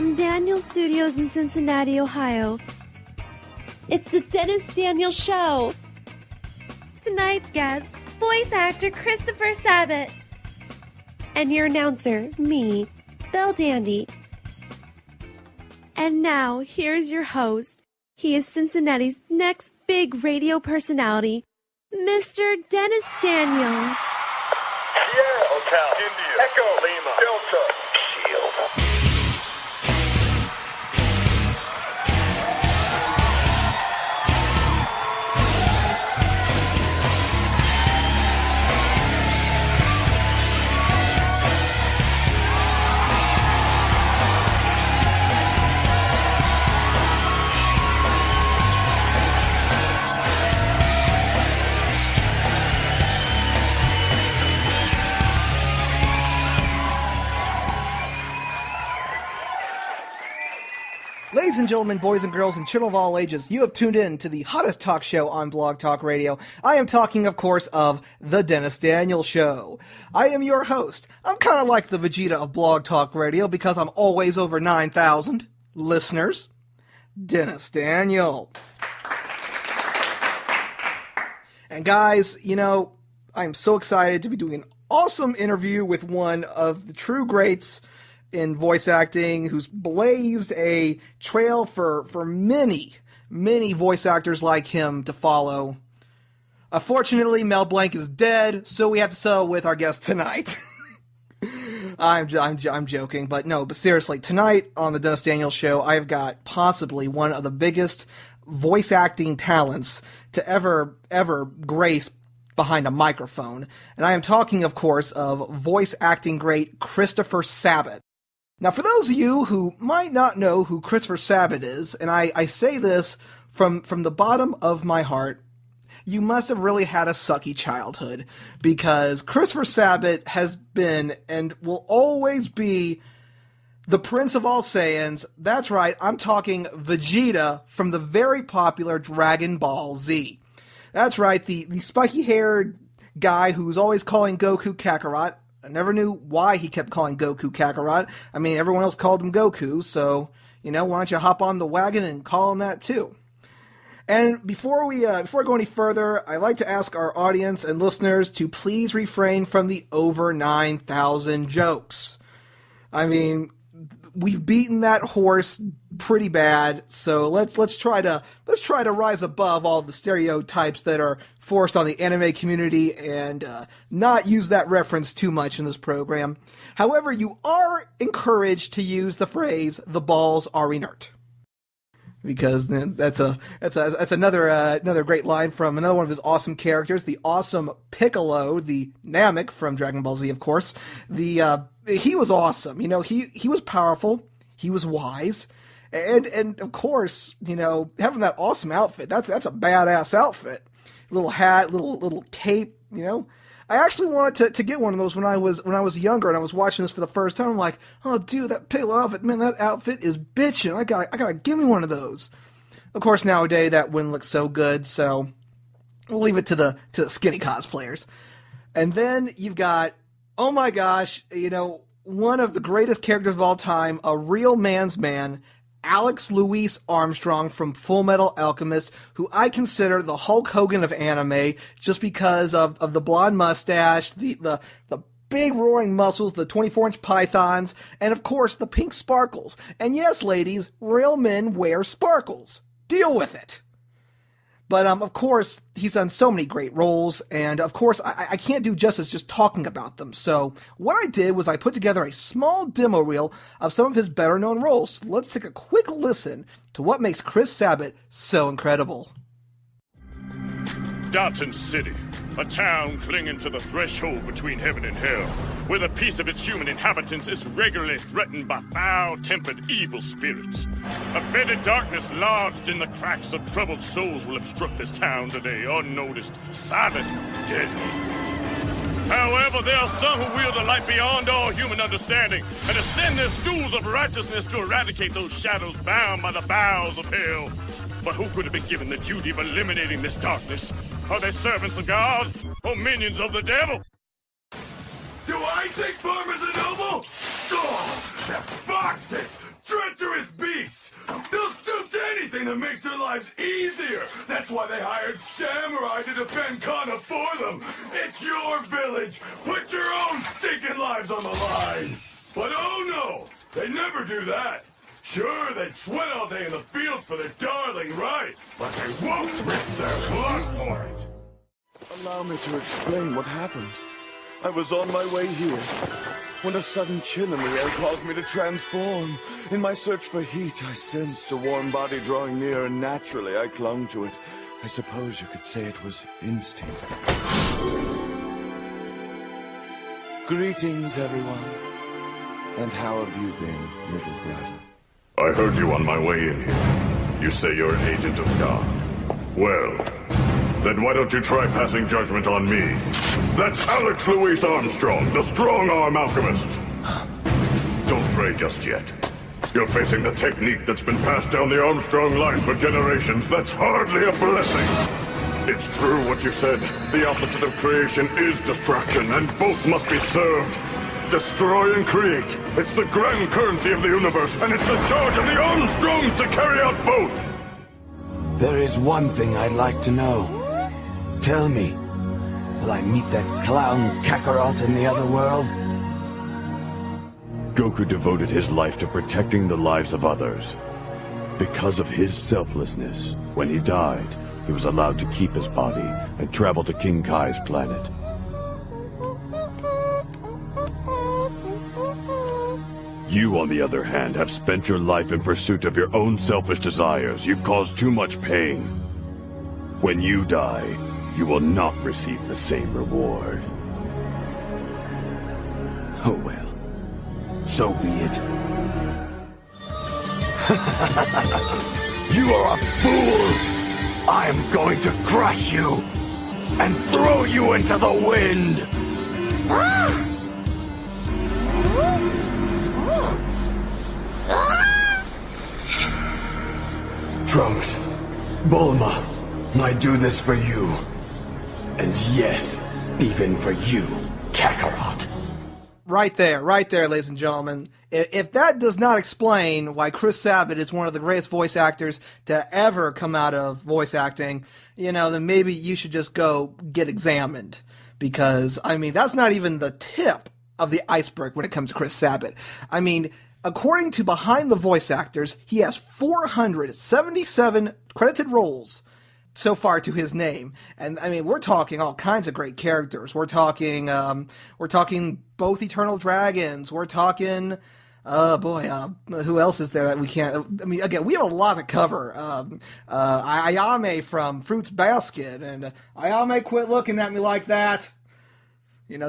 From Daniel Studios in Cincinnati, Ohio, it's the Dennis Daniel Show. Tonight's guest, voice actor Christopher Sabat. And your announcer, me, Belldandy. And now, here's your host. He is Cincinnati's next big radio personality, Mr. Dennis Daniel. Sierra, Hotel, India, Echo, Lima, Delta, Shield. Ladies and gentlemen, boys and girls, and children of all ages, you have tuned in to the hottest talk show on Blog Talk Radio. I am talking, of course, of The Dennis Daniel Show. I am your host. I'm kind of like the Vegeta of Blog Talk Radio because I'm always over 9,000 listeners. Dennis Daniel. And guys, you know, I'm so excited to be doing an awesome interview with one of the true greats in voice acting, who's blazed a trail for many voice actors like him to follow. Unfortunately, Mel Blanc is dead, so we have to settle with our guest tonight. I'm joking, but seriously, tonight on the Dennis Daniel Show, I've got possibly one of the biggest voice acting talents to ever grace behind a microphone. And I am talking, of course, of voice acting great Christopher Sabat. Now, for those of you who might not know who Christopher Sabat is, and I say this from the bottom of my heart, you must have really had a sucky childhood, because Christopher Sabat has been and will always be the Prince of All Saiyans. That's right, I'm talking Vegeta from the very popular DragonBalll Z. That's right, the spiky-haired guy who's always calling Goku Kakarot. I never knew why he kept calling Goku Kakarot. I mean, everyone else called him Goku, so, why don't you hop on the wagon and call him that too? And before we go any further, I'd like to ask our audience and listeners to please refrain from the over 9,000 jokes. I mean, we've beaten that horse pretty bad, so let's try to rise above all the stereotypes that are forced on the anime community and not use that reference too much in this program. However, you are encouraged to use the phrase "the balls are inert," because that's another great line from another one of his awesome characters, the awesome Piccolo, the Namek from DragonBalll Z, of course. He was awesome. He was powerful. He was wise. And of course, having that awesome outfit, that's a badass outfit. Little hat, little cape, I actually wanted to get one of those when I was younger and I was watching this for the first time. I'm like, oh dude, that Piccolo outfit, man, that outfit is bitchin'. I gotta give me one of those. Of course, nowadays that wouldn't look so good, so we'll leave it to the skinny cosplayers. And then you've got, oh my gosh, one of the greatest characters of all time, a real man's man, Alex Louis Armstrong from Fullmetal Alchemist, who I consider the Hulk Hogan of anime just because of the blonde mustache, the big roaring muscles, the 24-inch pythons, and of course the pink sparkles. And yes, ladies, real men wear sparkles. Deal with it. But, of course, he's done so many great roles, and, of course, I can't do justice just talking about them. So what I did was I put together a small demo reel of some of his better-known roles. So let's take a quick listen to what makes Chris Sabat so incredible. Dotton City, a town clinging to the threshold between heaven and hell, where the peace of its human inhabitants is regularly threatened by foul-tempered evil spirits. A fetid darkness lodged in the cracks of troubled souls will obstruct this town today, unnoticed, silent, deadly. However, there are some who wield a light beyond all human understanding and ascend their stools of righteousness to eradicate those shadows bound by the bowels of hell. But who could have been given the duty of eliminating this darkness? Are they servants of God or minions of the devil? Do I think farmers are noble? Oh, they're foxes! Dread lives easier. That's why they hired samurai to defend Kana for them. It's your village. Put your own stinking lives on the line. But oh no, they never do that. Sure, they'd sweat all day in the fields for their darling rice, but they won't risk their blood for it. Allow me to explain what happened. I was on my way here when a sudden chill in the air caused me to transform. In my search for heat, I sensed a warm body drawing near, and naturally I clung to it. I suppose you could say it was instinct. Greetings, everyone. And how have you been, little brother? I heard you on my way in here. You say you're an agent of God. Well, then why don't you try passing judgment on me? That's Alex Louis Armstrong, the strong-arm alchemist. Don't fray just yet. You're facing the technique that's been passed down the Armstrong line for generations. That's hardly a blessing. It's true what you said. The opposite of creation is destruction, and both must be served. Destroy and create. It's the grand currency of the universe, and it's the charge of the Armstrongs to carry out both. There is one thing I'd like to know. Tell me, will I meet that clown Kakarot in the other world? Goku devoted his life to protecting the lives of others. Because of his selflessness, when he died, he was allowed to keep his body and travel to King Kai's planet. You, on the other hand, have spent your life in pursuit of your own selfish desires. You've caused too much pain. When you die, you will not receive the same reward. Oh well. So be it. You are a fool! I am going to crush you and throw you into the wind! Trunks, Bulma, I do this for you. And yes, even for you, Kakarot. Right there, ladies and gentlemen. If that does not explain why Chris Sabat is one of the greatest voice actors to ever come out of voice acting, then maybe you should just go get examined. Because, that's not even the tip of the iceberg when it comes to Chris Sabat. According to Behind the Voice Actors, he has 477 credited roles so far to his name. And we're talking all kinds of great characters. We're talking both Eternal Dragons. We're talking, who else is there that we can't, again, we have a lot to cover. Ayame from Fruits Basket, and Ayame, quit looking at me like that. When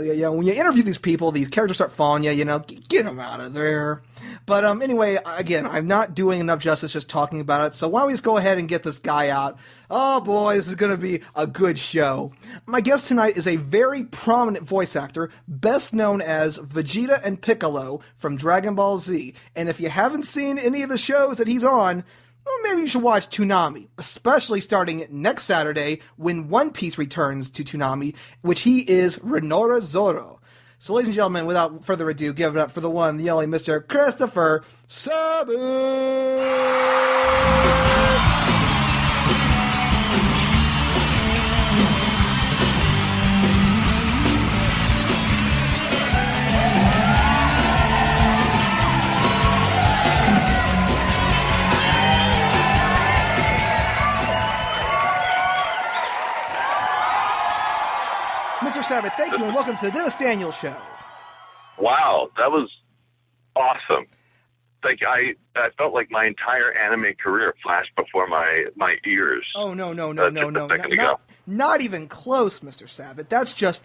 you interview these people, these characters start following you, get them out of there. But anyway, again, I'm not doing enough justice just talking about it, so why don't we just go ahead and get this guy out. Oh boy, this is going to be a good show. My guest tonight is a very prominent voice actor, best known as Vegeta and Piccolo from DragonBalll Z. And if you haven't seen any of the shows that he's on, well, maybe you should watch Toonami, especially starting next Saturday when One Piece returns to Toonami, which he is Renora Zoro. So, ladies and gentlemen, without further ado, give it up for the one, the only Mr. Christopher Sabat! Mr. Sabat, thank you, and welcome to the Dennis Daniels Show. Wow, that was awesome. Thank you. I felt like my entire anime career flashed before my ears. Oh, no. Ago. Not even close, Mr. Sabat. That's just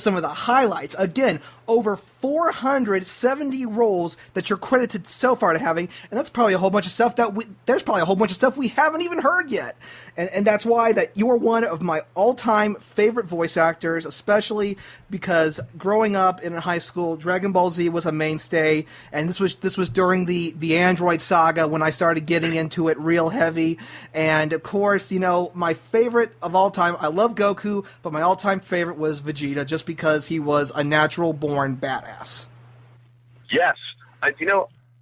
some of the highlights. Again, over 470 roles that you're credited so far to having, and that's probably a whole bunch of stuff there's probably a whole bunch of stuff we haven't even heard yet. And that's why that you're one of my all-time favorite voice actors, especially because growing up in high school, DragonBalll Z was a mainstay, and this was during the Android saga when I started getting into it real heavy. And of course, my favorite of all time, I love Goku, but my all-time favorite was Vegeta, just because he was a natural-born badass. Yes.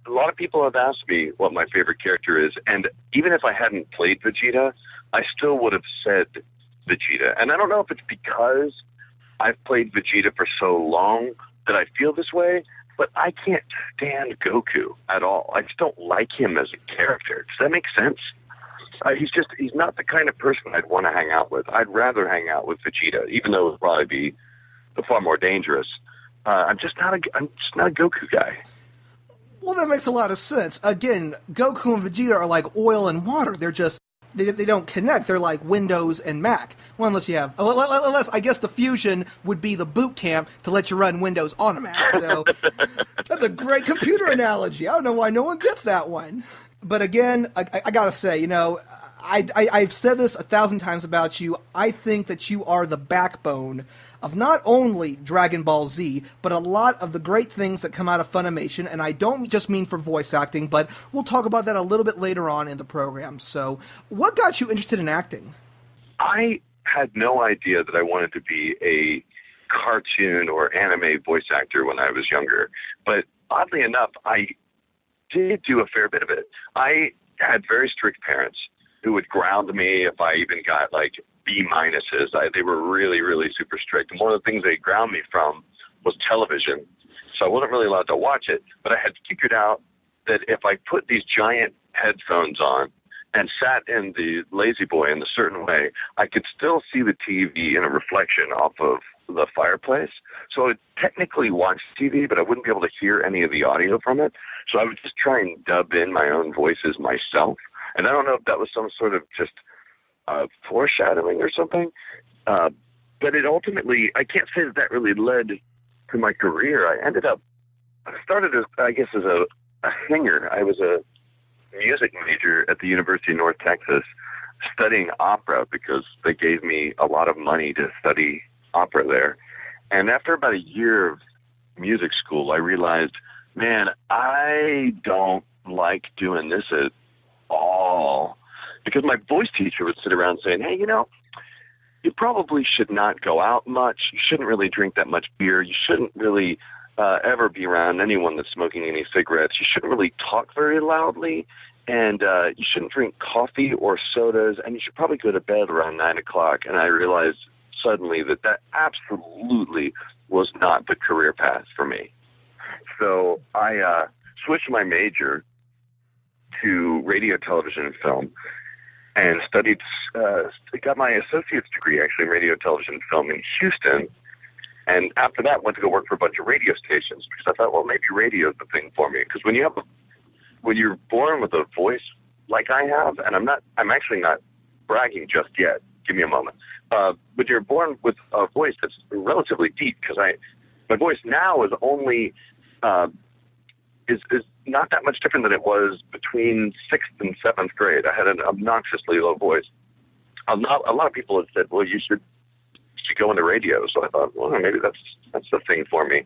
a lot of people have asked me what my favorite character is, and even if I hadn't played Vegeta, I still would have said Vegeta. And I don't know if it's because I've played Vegeta for so long that I feel this way, but I can't stand Goku at all. I just don't like him as a character. Does that make sense? He's not the kind of person I'd want to hang out with. I'd rather hang out with Vegeta, even though it would probably be far more dangerous. I'm just not a Goku guy. Well, that makes a lot of sense. Again, Goku and Vegeta are like oil and water. They're just, they don't connect. They're like Windows and Mac. Well, unless I guess the fusion would be the boot camp to let you run Windows on a Mac. So that's a great computer analogy. I don't know why no one gets that one. But again, I gotta say, you know, I've said this 1,000 times about you. I think that you are the backbone of not only DragonBalll Z, but a lot of the great things that come out of Funimation, and I don't just mean for voice acting, but we'll talk about that a little bit later on in the program. So, what got you interested in acting? I had no idea that I wanted to be a cartoon or anime voice actor when I was younger, but oddly enough, I did do a fair bit of it. I had very strict parents who would ground me if I even got like B minuses. They were really, really super strict. And one of the things they ground me from was television. So I wasn't really allowed to watch it, but I had figured out that if I put these giant headphones on and sat in the Lazy Boy in a certain way, I could still see the TV in a reflection off of the fireplace. So I would technically watch TV, but I wouldn't be able to hear any of the audio from it. So I would just try and dub in my own voices myself. And I don't know if that was some sort of just foreshadowing or something. But it ultimately, I can't say that really led to my career. I started as a singer. I was a music major at the University of North Texas studying opera because they gave me a lot of money to study opera there. And after about a year of music school, I realized, man, I don't like doing this at all. Because my voice teacher would sit around saying, hey, you know, you probably should not go out much. You shouldn't really drink that much beer. You shouldn't really ever be around anyone that's smoking any cigarettes. You shouldn't really talk very loudly. And you shouldn't drink coffee or sodas. And you should probably go to bed around 9 o'clock. And I realized suddenly that absolutely was not the career path for me. So I switched my major to radio, television, and film, and got my associate's degree actually in radio, television, and film in Houston. And after that, went to go work for a bunch of radio stations because I thought, well, maybe radio is the thing for me. Because when you're born with a voice like I have, and I'm actually not bragging just yet. Give me a moment. But you're born with a voice that's relatively deep because my voice now is only is not that much different than it was between 6th and 7th grade. I had an obnoxiously low voice. A lot of people have said, well, you should go into radio. So I thought, well, maybe that's the thing for me.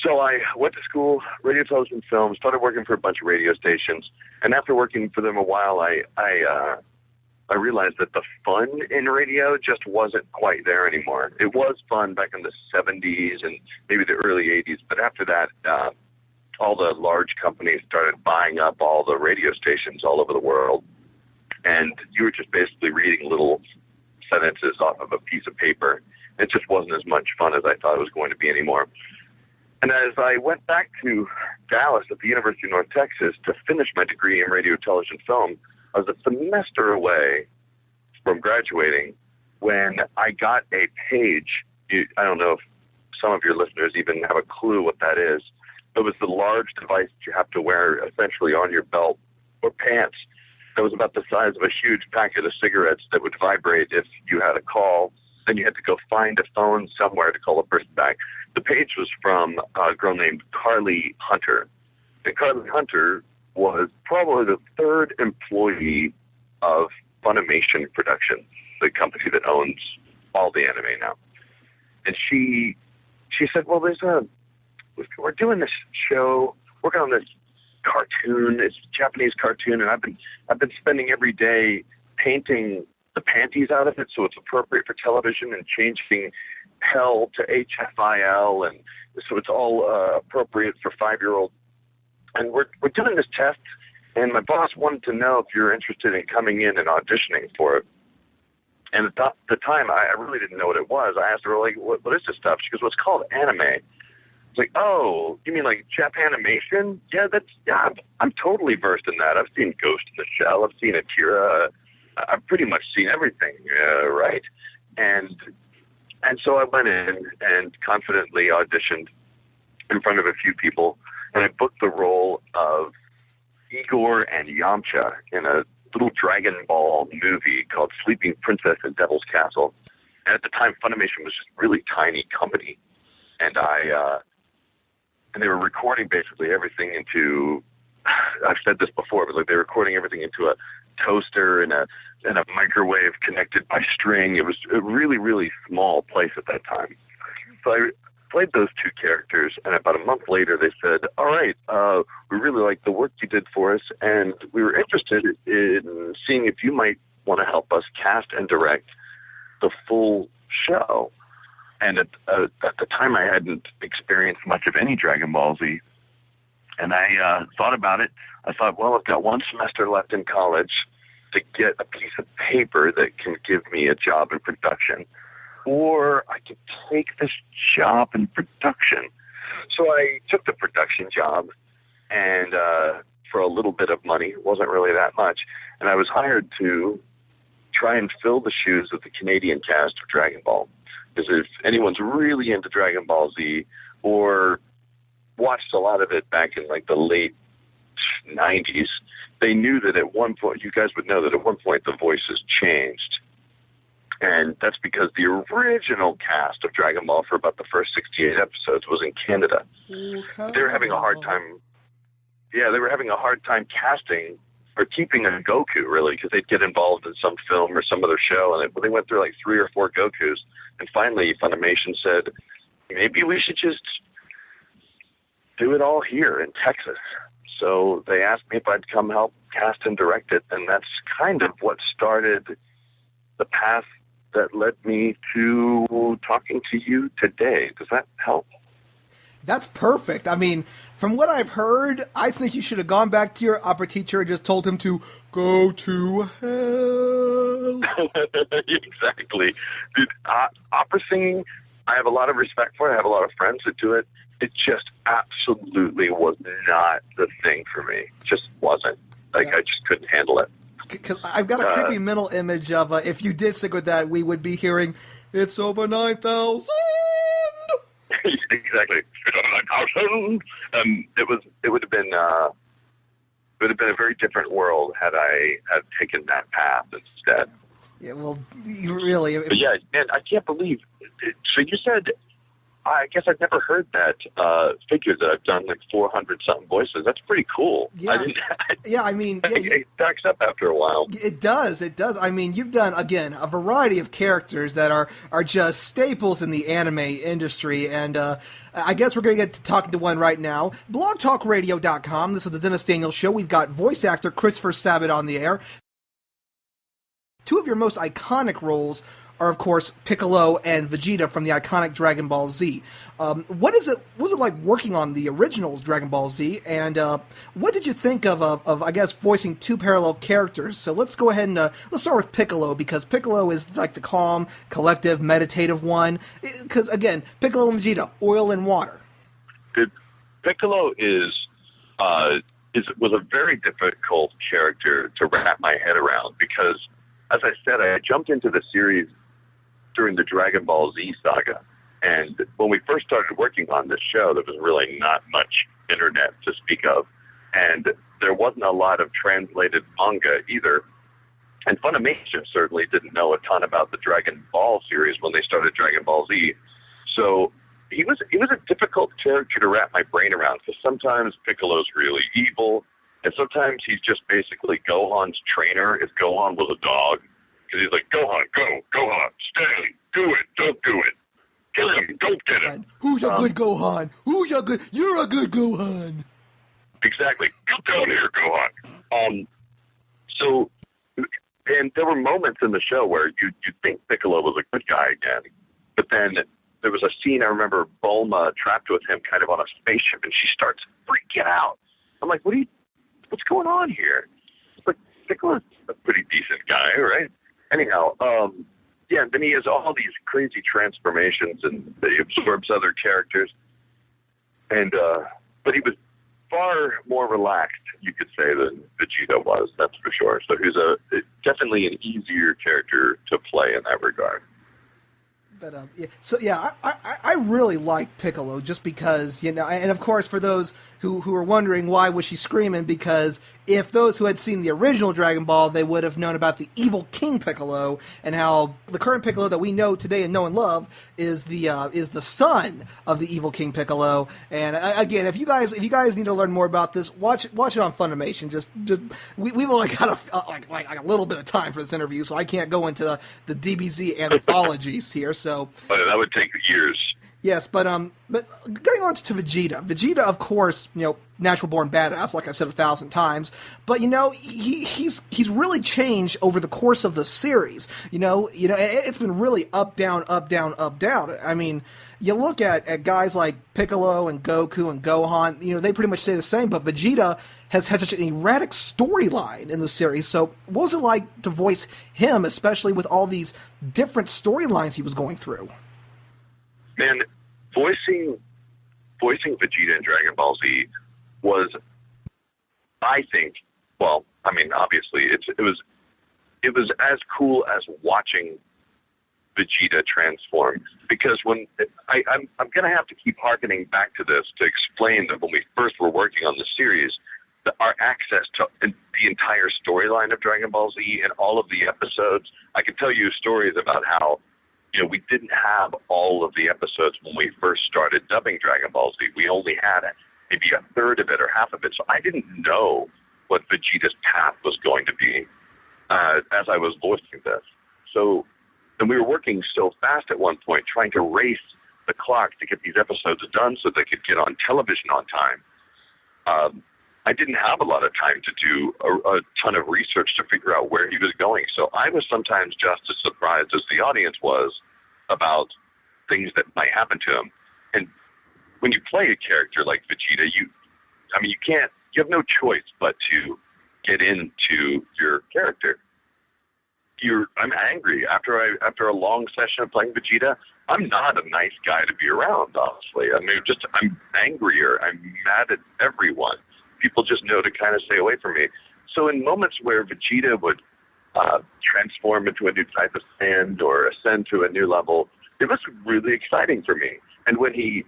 So I went to school, radio, television, film, started working for a bunch of radio stations. And after working for them a while, I realized that the fun in radio just wasn't quite there anymore. It was fun back in the 70s and maybe the early 80s. But after that, all the large companies started buying up all the radio stations all over the world. And you were just basically reading little sentences off of a piece of paper. It just wasn't as much fun as I thought it was going to be anymore. And as I went back to Dallas at the University of North Texas to finish my degree in radio, television, film, I was a semester away from graduating when I got a page. I don't know if some of your listeners even have a clue what that is. It was the large device that you have to wear essentially on your belt or pants that was about the size of a huge packet of cigarettes that would vibrate if you had a call. Then you had to go find a phone somewhere to call a person back. The page was from a girl named Carly Hunter. And Carly Hunter was probably the third employee of Funimation Productions, the company that owns all the anime now. And she said, well, we're doing this show, working on this cartoon. It's a Japanese cartoon, and I've been spending every day painting the panties out of it so it's appropriate for television and changing hell to HFIL, and so it's all appropriate for 5-year-old and we're doing this test, and my boss wanted to know if you're interested in coming in and auditioning for it. And at the time, I really didn't know what it was. I asked her, like, what is this stuff? She goes, well, it's called anime. It's like, oh, you mean like Japanimation? Yeah, I'm totally versed in that. I've seen Ghost in the Shell. I've seen Akira. I've pretty much seen everything, right? And so I went in and confidently auditioned in front of a few people, and I booked the role of Igor and Yamcha in a little Dragon Ball movie called Sleeping Princess in Devil's Castle. And at the time, Funimation was just a really tiny company, and and they were recording basically everything into, I've said this before, but like they were recording everything into a toaster and a microwave connected by string. It was a really, really small place at that time. So I played those two characters, and about a month later they said, all right, we really like the work you did for us, and we were interested in seeing if you might want to help us cast and direct the full show. And at the time, I hadn't experienced much of any Dragon Ball Z. And I thought about it. I thought, well, I've got one semester left in college to get a piece of paper that can give me a job in production, or I could take this job in production. So I took the production job, and for a little bit of money, it wasn't really that much, and I was hired to try and fill the shoes of the Canadian cast of Dragon Ball. Because if anyone's really into Dragon Ball Z or watched a lot of it back in like the late 90s, they knew that at one point, you guys would know that at one point the voices changed. And that's because the original cast of Dragon Ball for about the first 68 episodes was in Canada. Okay. They were having a hard time. Yeah, they were having a hard time casting or keeping a Goku, really, because they'd get involved in some film or some other show, and they went through like 3 or 4 Gokus. And finally, Funimation said, maybe we should just do it all here in Texas. So they asked me if I'd come help cast and direct it, and that's kind of what started the path that led me to talking to you today. Does that help? That's perfect. I mean, from what I've heard, I think you should have gone back to your opera teacher and just told him to go to hell. Exactly. Dude, opera singing, I have a lot of respect for it. I have a lot of friends that do it. It just absolutely was not the thing for me. It just wasn't. Like, I just couldn't handle it. Because I've got a creepy mental image of if you did stick with that, we would be hearing, it's over 9,000. Exactly. It would have been a very different world had I had taken that path instead. Yeah, well, really. But yeah, man, I can't believe. So you said, I guess I've never heard that figure that I've done like 400 something voices. That's pretty cool. Yeah, I mean, it backs up after a while. It does. I mean, you've done again a variety of characters that are just staples in the anime industry, and I guess we're going to get to talking to one right now. BlogTalkRadio.com. This is the Dennis Daniels Show. We've got voice actor Christopher Sabat on the air. 2 of your most iconic roles are, of course, Piccolo and Vegeta from the iconic Dragon Ball Z. What was it like working on the original Dragon Ball Z, and what did you think of I guess, voicing 2 parallel characters? So let's go ahead and let's start with Piccolo, because Piccolo is like the calm, collective, meditative one. Because, again, Piccolo and Vegeta, oil and water. Piccolo was a very difficult character to wrap my head around, because, as I said, I jumped into the series during the Dragon Ball Z saga. And when we first started working on this show, there was really not much internet to speak of. And there wasn't a lot of translated manga either. And Funimation certainly didn't know a ton about the Dragon Ball series when they started Dragon Ball Z. So he was a difficult character to wrap my brain around, because sometimes Piccolo's really evil, and sometimes he's just basically Gohan's trainer if Gohan was a dog. Because he's like, Gohan, Gohan, stay, do it, don't do it. Kill him, don't get him. Who's a good Gohan? You're a good Gohan. Exactly. Get down here, Gohan. So, and there were moments in the show where you'd think Piccolo was a good guy again, but then there was a scene, I remember Bulma trapped with him kind of on a spaceship, and she starts freaking out. I'm like, what's going on here? It's like, Piccolo's a pretty decent guy, right? Anyhow, yeah, then he has all these crazy transformations, and he absorbs other characters. And, but he was far more relaxed, you could say, than Vegeta was, that's for sure. So he's definitely an easier character to play in that regard. But yeah, so yeah, I really like Piccolo just because, you know, and of course for those who are wondering why was she screaming, because if those who had seen the original Dragon Ball, they would have known about the evil King Piccolo and how the current Piccolo that we know today and know and love is the son of the evil King Piccolo. And again, if you guys need to learn more about this, watch it on Funimation. Just we've only got a little bit of time for this interview, so I can't go into the DBZ anthologies here. So but that would take years. Yes, but getting on to Vegeta. Vegeta, of course, you know, natural born badass, like I've said 1,000 times. But you know, he's really changed over the course of the series. You know, it's been really up down, up down, up down. I mean, you look at guys like Piccolo and Goku and Gohan. You know, they pretty much stay the same. But Vegeta has had such an erratic storyline in the series. So, what was it like to voice him, especially with all these different storylines he was going through? Man, voicing Vegeta in Dragon Ball Z was, I think, well, I mean, obviously, it was as cool as watching Vegeta transform. Because when I'm going to have to keep harkening back to this to explain that when we first were working on the series, our access to the entire storyline of Dragon Ball Z and all of the episodes, I can tell you stories about how, you know, we didn't have all of the episodes when we first started dubbing Dragon Ball Z. We only had maybe a third of it or half of it. So I didn't know what Vegeta's path was going to be as I was voicing this. So, and we were working so fast at one point, trying to race the clock to get these episodes done so they could get on television on time. I didn't have a lot of time to do a ton of research to figure out where he was going. So I was sometimes just as surprised as the audience was about things that might happen to him. And when you play a character like Vegeta, you have no choice but to get into your character. I'm angry after a long session of playing Vegeta. I'm not a nice guy to be around, honestly. I mean, I'm angrier. I'm mad at everyone. People just know to kind of stay away from me. So in moments where Vegeta would transform into a new type of Saiyan or ascend to a new level, it was really exciting for me. And when he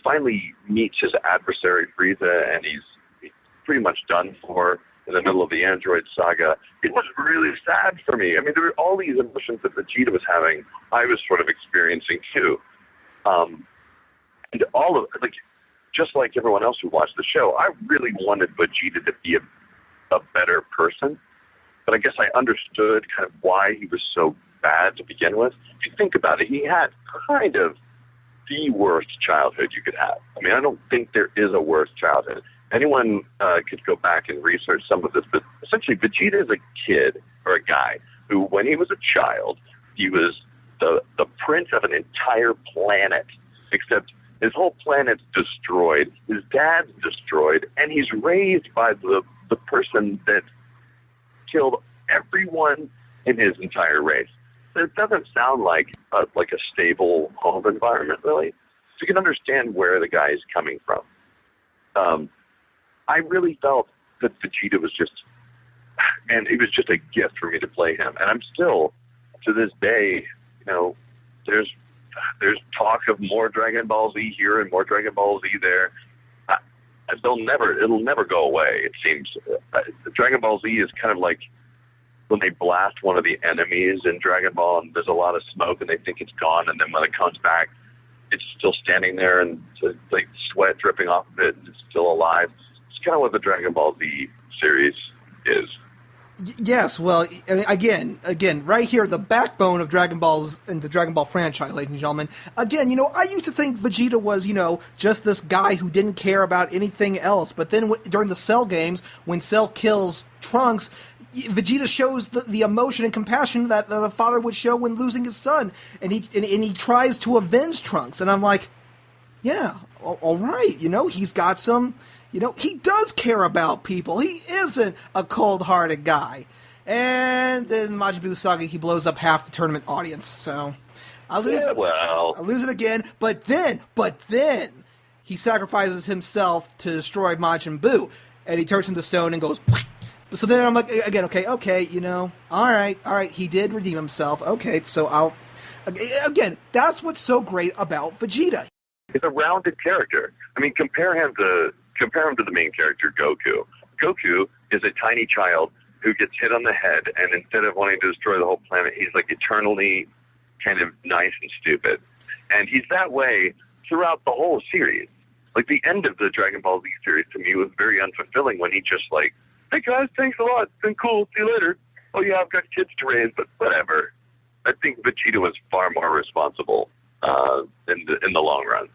finally meets his adversary Frieza and he's pretty much done for in the middle of the Android saga, it was really sad for me. I mean, there were all these emotions that Vegeta was having, I was sort of experiencing too. And all of it, like, just like everyone else who watched the show, I really wanted Vegeta to be a better person. But I guess I understood kind of why he was so bad to begin with. If you think about it, he had kind of the worst childhood you could have. I mean, I don't think there is a worse childhood. Anyone could go back and research some of this, but essentially Vegeta is a kid or a guy who, when he was a child, he was the prince of an entire planet, except his whole planet's destroyed, his dad's destroyed, and he's raised by the person that killed everyone in his entire race. So it doesn't sound like a stable home environment, really. So you can understand where the guy is coming from. I really felt that Vegeta was just, man, it was just a gift for me to play him. And I'm still, to this day, you know, there's talk of more Dragon Ball Z here and more Dragon Ball Z there. It'll never go away, it seems. Dragon Ball Z is kind of like when they blast one of the enemies in Dragon Ball and there's a lot of smoke and they think it's gone, and then when it comes back, it's still standing there and like sweat dripping off of it and it's still alive. It's kind of what the Dragon Ball Z series is. Yes, well, I mean, again, right here, the backbone of Dragon Balls and the Dragon Ball franchise, ladies and gentlemen. Again, you know, I used to think Vegeta was, you know, just this guy who didn't care about anything else. But then during the Cell games, when Cell kills Trunks, Vegeta shows the emotion and compassion that a father would show when losing his son, and he tries to avenge Trunks. And I'm like, yeah, all right, he's got some, he does care about people. He isn't a cold-hearted guy. And then Majin Buu Saga, he blows up half the tournament audience. So I'll lose it again. But then he sacrifices himself to destroy Majin Buu, and he turns into stone and goes. So then I'm like, again, okay, all right, he did redeem himself. Okay, so again, that's what's so great about Vegeta. He's a rounded character. I mean, compare him to the main character, Goku. Goku is a tiny child who gets hit on the head, and instead of wanting to destroy the whole planet, he's like eternally kind of nice and stupid. And he's that way throughout the whole series. Like, the end of the Dragon Ball Z series, to me, was very unfulfilling when he just like, hey guys, thanks a lot, it's been cool, see you later. Oh yeah, I've got kids to raise, but whatever. I think Vegeta was far more responsible in the long run.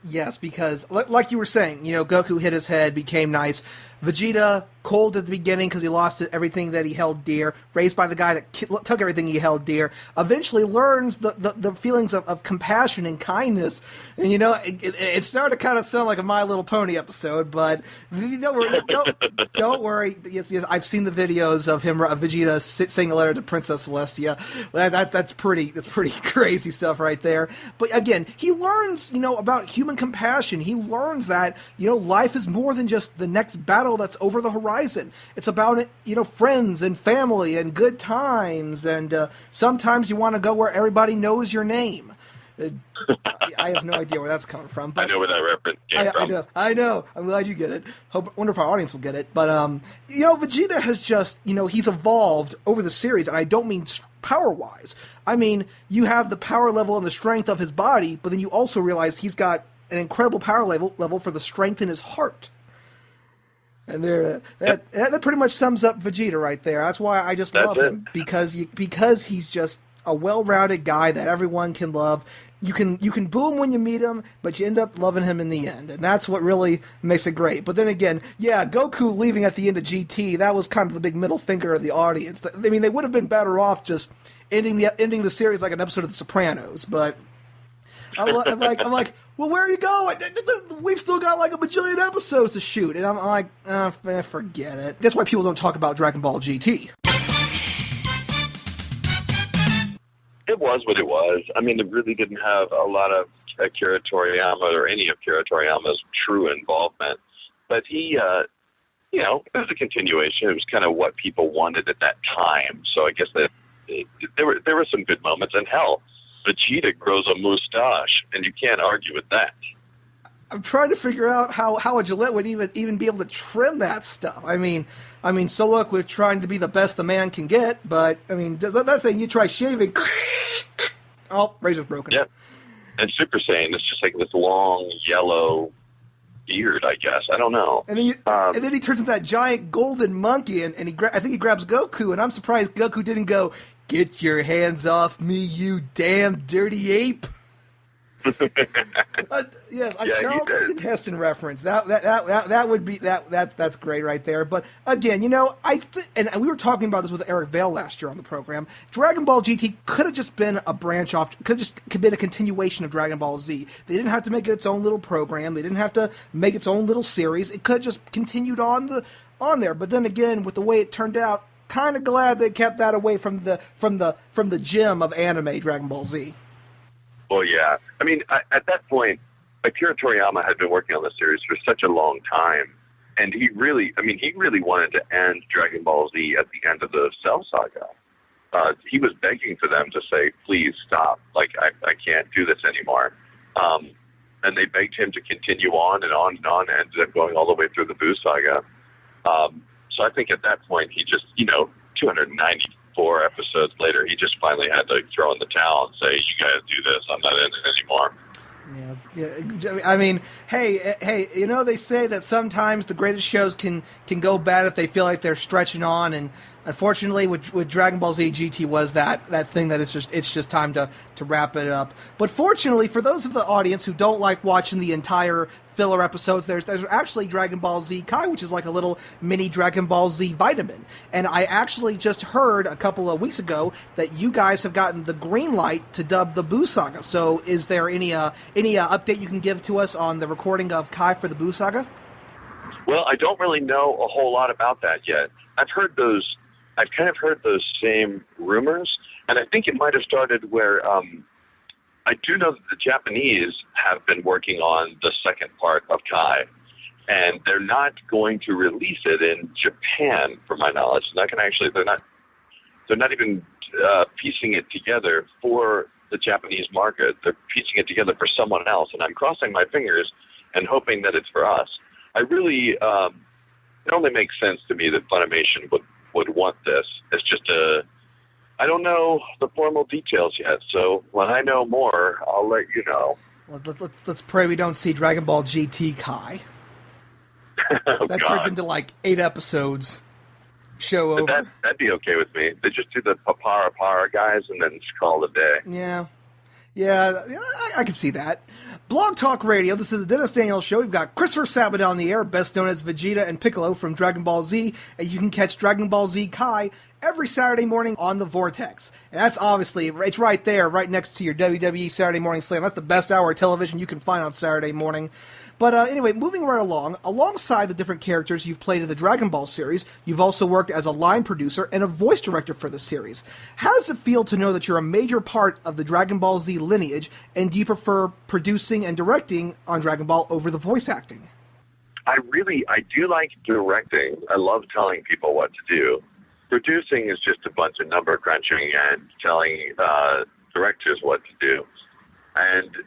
Yes, because like you were saying, Goku hit his head, became nice. Vegeta, cold at the beginning because he lost everything that he held dear, raised by the guy that took everything he held dear, eventually learns the feelings of compassion and kindness. And, it started to kind of sound like a My Little Pony episode, but don't worry. Yes, I've seen the videos of Vegeta saying a letter to Princess Celestia. That's pretty crazy stuff right there. But again, he learns, about human compassion. He learns that, life is more than just the next battle that's over the horizon. It's about, friends and family and good times, and sometimes you want to go where everybody knows your name. I have no idea where that's coming from. But I know where that reference came from. I know. I'm glad you get it. Wonder if our audience will get it. But, Vegeta has just, he's evolved over the series, and I don't mean power-wise. I mean, you have the power level and the strength of his body, but then you also realize he's got an incredible power level for the strength in his heart. And that pretty much sums up Vegeta right there. That's why I just love him, because he's just a well-rounded guy that everyone can love. You can boo him when you meet him, but you end up loving him in the end, and that's what really makes it great. But then again, yeah, Goku leaving at the end of GT, that was kind of the big middle finger of the audience. I mean, they would have been better off just ending the series like an episode of The Sopranos, but I'm like, well, where are you going? We've still got like a bajillion episodes to shoot. And I'm like, forget it. That's why people don't talk about Dragon Ball GT. It was what it was. I mean, it really didn't have a lot of Akira Toriyama or any of Akira Toriyama's true involvement. But he, it was a continuation. It was kind of what people wanted at that time. So I guess that there were some good moments. And hell, Vegeta grows a mustache, and you can't argue with that. I'm trying to figure out how a Gillette would even be able to trim that stuff. I mean, so look, we're trying to be the best the man can get, but I mean, that thing you try shaving, oh, razor's broken. Yeah, and Super Saiyan is just like this long yellow beard, I guess. I don't know. And then he turns into that giant golden monkey, and I think he grabs Goku, and I'm surprised Goku didn't go, "Get your hands off me, you damn dirty ape." Yes, a Charlton Heston reference. That would be that's great right there. But again, and we were talking about this with Eric Vale last year on the program. Dragon Ball GT could have just been a branch off, could have just been a continuation of Dragon Ball Z. They didn't have to make it its own little program. They didn't have to make its own little series. It could have just continued on there. But then again, with the way it turned out, kind of glad they kept that away from the gem of anime, Dragon Ball Z. Well, yeah. I mean, at that point, Akira Toriyama had been working on the series for such a long time, and he really wanted to end Dragon Ball Z at the end of the Cell Saga. He was begging for them to say, please stop. Like, I can't do this anymore. And they begged him to continue on and on and on, and ended up going all the way through the Buu Saga. So I think at that point, he just, 294 episodes later, he just finally had to throw in the towel and say, you guys do this, I'm not in it anymore. Yeah. I mean, hey, they say that sometimes the greatest shows can go bad if they feel like they're stretching on, and Unfortunately, with DragonBall Z GT was that thing that it's just time to wrap it up. But fortunately, for those of the audience who don't like watching the entire filler episodes, there's actually DragonBall Z Kai, which is like a little mini DragonBall Z vitamin. And I actually just heard a couple of weeks ago that you guys have gotten the green light to dub the Buu Saga. So is there any update you can give to us on the recording of Kai for the Buu Saga? Well, I don't really know a whole lot about that yet. I've kind of heard those same rumors, and I think it might have started where I do know that the Japanese have been working on the second part of Kai, and they're not going to release it in Japan, from my knowledge. They're not even piecing it together for the Japanese market. They're piecing it together for someone else, and I'm crossing my fingers and hoping that it's for us. I really, it only makes sense to me that Funimation would want this. It's just I don't know the formal details yet, so when I know more, I'll let you know. Let's pray we don't see DragonBall GT Kai. That God. turns into like 8 episodes. Show over. That'd be okay with me. They just do the Papara guys and then just call it a day. Yeah, I can see that. Blog Talk Radio, this is the Dennis Daniels Show. We've got Christopher Sabat on the air, best known as Vegeta and Piccolo from DragonBall Z, and you can catch DragonBall Z Kai every Saturday morning on the Vortex. And that's obviously, it's right there, right next to your WWE Saturday Morning Slam. That's the best hour of television you can find on Saturday morning. But anyway, moving right along, alongside the different characters you've played in the Dragon Ball series, you've also worked as a line producer and a voice director for the series. How does it feel to know that you're a major part of the Dragon Ball Z lineage, and do you prefer producing and directing on Dragon Ball over the voice acting? I do like directing. I love telling people what to do. Producing is just a bunch of number crunching and telling directors what to do. And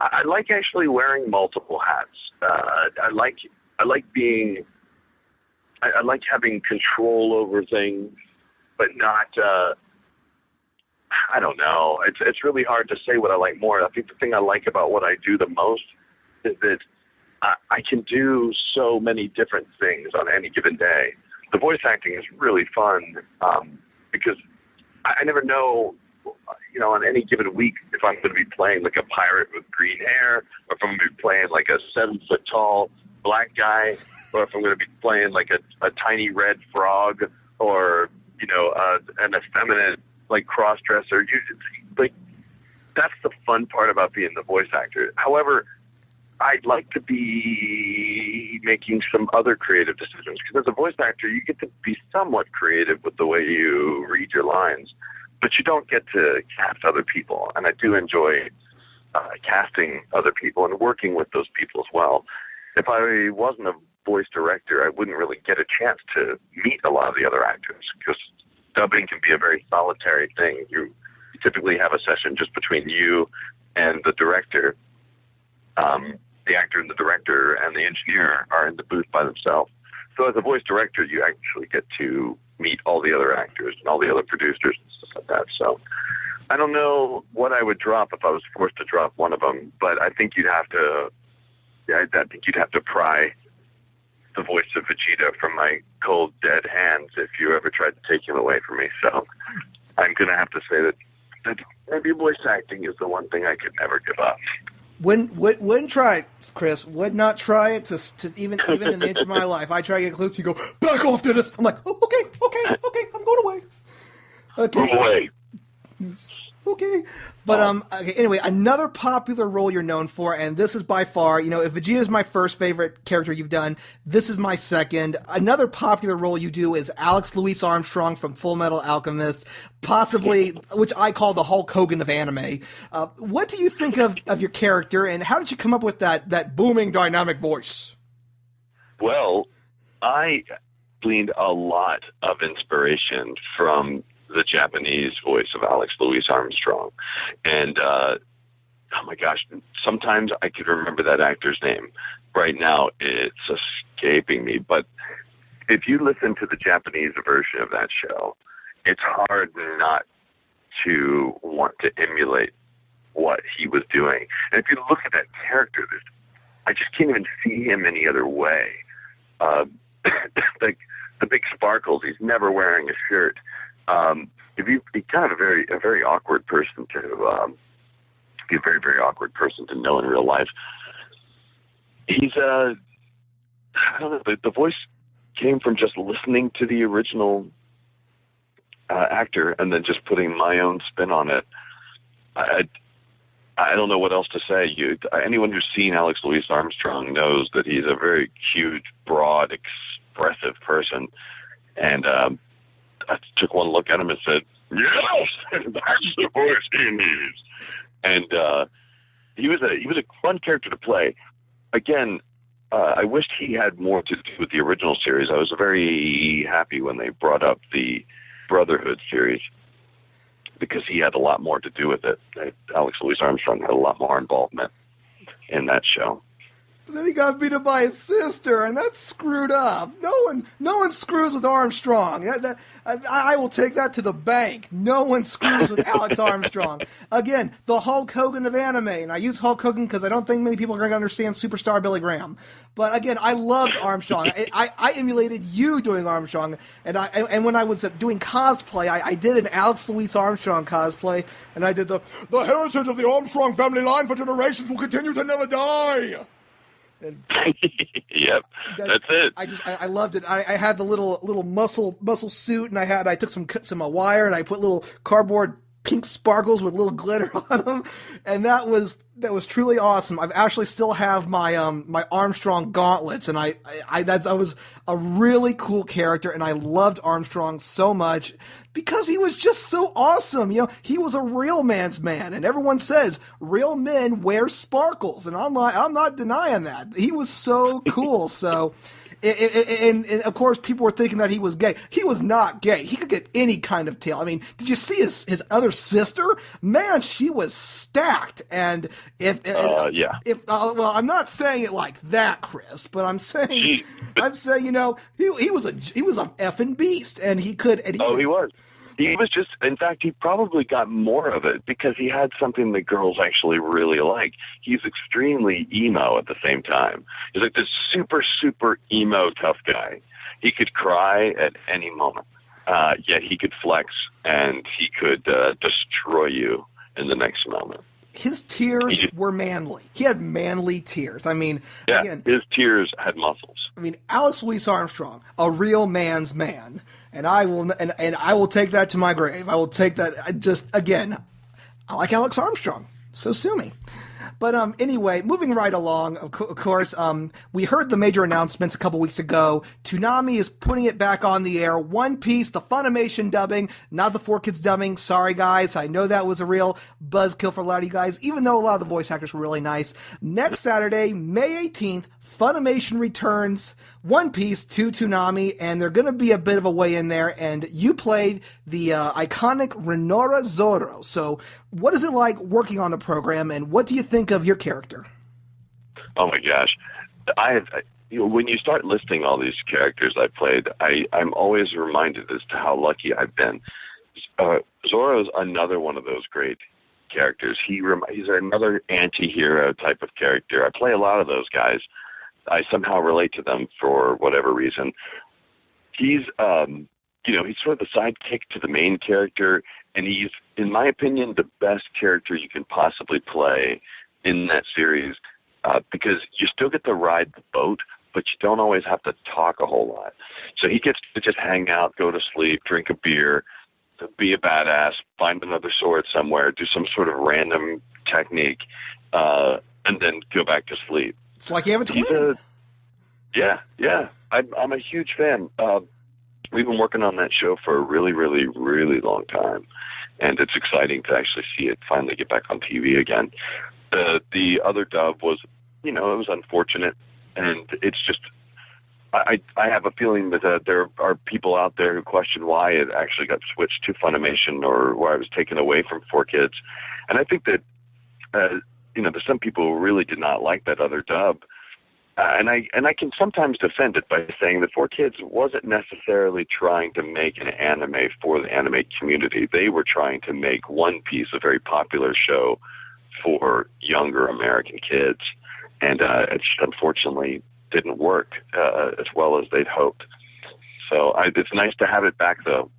I like actually wearing multiple hats. I like having control over things, but not. I don't know. It's really hard to say what I like more. I think the thing I like about what I do the most is that I can do so many different things on any given day. The voice acting is really fun because I never know, on any given week if I'm going to be playing like a pirate with green hair, or if I'm going to be playing like a 7-foot-tall black guy, or if I'm going to be playing like a tiny red frog, or an effeminate like cross-dresser. Like that's the fun part about being the voice actor. However, I'd like to be making some other creative decisions, because as a voice actor, you get to be somewhat creative with the way you read your lines, but you don't get to cast other people. And I do enjoy casting other people and working with those people as well. If I wasn't a voice director, I wouldn't really get a chance to meet a lot of the other actors, because dubbing can be a very solitary thing. You typically have a session just between you and the director. The actor and the director and the engineer are in the booth by themselves. So as a voice director, you actually get to meet all the other actors and all the other producers and stuff like that. So I don't know what I would drop if I was forced to drop one of them, but I think you'd have to pry the voice of Vegeta from my cold, dead hands if you ever tried to take him away from me. So I'm going to have to say that maybe voice acting is the one thing I could never give up. Wouldn't try it, Chris. Would not try it to even in the inch of my life. I try to get close, you go, back off, Dennis. I'm like, oh, okay, I'm going away. Okay. Move away. Okay. But okay, anyway, another popular role you're known for, and this is by far, if Vegeta is my first favorite character you've done, this is my second. Another popular role you do is Alex Louis Armstrong from Fullmetal Alchemist, possibly, which I call the Hulk Hogan of anime. What do you think of your character, and how did you come up with that booming, dynamic voice? Well, I gleaned a lot of inspiration from the Japanese voice of Alex Louis Armstrong. And, oh my gosh, sometimes I could remember that actor's name. Right now, it's escaping me. But if you listen to the Japanese version of that show, it's hard not to want to emulate what he was doing. And if you look at that character, I just can't even see him any other way. the big sparkles. He's never wearing a shirt. He's kind of a very awkward person to be a very, very awkward person to know in real life. He's I don't know. The voice came from just listening to the original actor and then just putting my own spin on it. I don't know what else to say. Anyone who's seen Alex Louis Armstrong knows that he's a very huge, broad, expressive person. And I took one look at him and said, "Yes, that's the voice he needs." And he was a fun character to play. Again, I wished he had more to do with the original series. I was very happy when they brought up the Brotherhood series, because he had a lot more to do with it. Alex Louis Armstrong had a lot more involvement in that show. But then he got beat up by his sister, and that's screwed up. No one screws with Armstrong. I will take that to the bank. No one screws with Alex Armstrong. Again, the Hulk Hogan of anime, and I use Hulk Hogan because I don't think many people are going to understand Superstar Billy Graham. But again, I loved Armstrong. I emulated you doing Armstrong, and when I was doing cosplay, I did an Alex Louis Armstrong cosplay, and I did the heritage of the Armstrong family line for generations will continue to never die. And yep, that's it. I loved it. I had the little muscle suit, and I took some wire, and I put little cardboard pink sparkles with little glitter on them, and that was truly awesome. I actually still have my my Armstrong gauntlets, and that was a really cool character, and I loved Armstrong so much because he was just so awesome. You know, he was a real man's man, and everyone says real men wear sparkles, and I'm not denying that. He was so cool. So, and of course, people were thinking that he was gay. He was not gay. He could get any kind of tail. I mean, did you see his other sister? Man, she was stacked. And well, I'm not saying it like that, Chris, but I'm saying, you know, he was a effing beast, and he could. And he was. He was just, in fact, he probably got more of it because he had something that girls actually really like. He's extremely emo at the same time. He's like this super, super emo tough guy. He could cry at any moment, yet he could flex, and he could destroy you in the next moment. His tears were manly. He had manly tears. I mean, yeah, again, his tears had muscles. I mean, Alex Louis Armstrong, a real man's man, and I will take that to my grave. I will take that. I like Alex Armstrong, so sue me. But anyway, moving right along, of course, we heard the major announcements a couple weeks ago. Toonami is putting it back on the air. One Piece, the Funimation dubbing, not the 4Kids dubbing. Sorry, guys. I know that was a real buzzkill for a lot of you guys, even though a lot of the voice actors were really nice. Next Saturday, May 18th, Funimation returns One Piece to Toonami, and they're going to be a bit of a way in there, and you played the iconic Renora Zoro. So what is it like working on the program, and what do you think of your character? Oh my gosh. When you start listing all these characters I played, I'm always reminded as to how lucky I've been. Zoro's another one of those great characters. He's another anti-hero type of character. I play a lot of those guys. I somehow relate to them for whatever reason. He's, he's sort of the sidekick to the main character, and he's, in my opinion, the best character you can possibly play in that series, because you still get to ride the boat, but you don't always have to talk a whole lot. So he gets to just hang out, go to sleep, drink a beer, be a badass, find another sword somewhere, do some sort of random technique, and then go back to sleep. It's like you have a twin. Yeah. I'm a huge fan. We've been working on that show for a really, really, really long time, and it's exciting to actually see it finally get back on TV again. The other dub was, it was unfortunate, and it's just, I have a feeling that there are people out there who question why it actually got switched to Funimation or why it was taken away from 4Kids, and I think that there's some people who really did not like that other dub, and I can sometimes defend it by saying that 4Kids wasn't necessarily trying to make an anime for the anime community. They were trying to make One Piece a very popular show for younger American kids, and it's unfortunately didn't work as well as they'd hoped. So it's nice to have it back, though.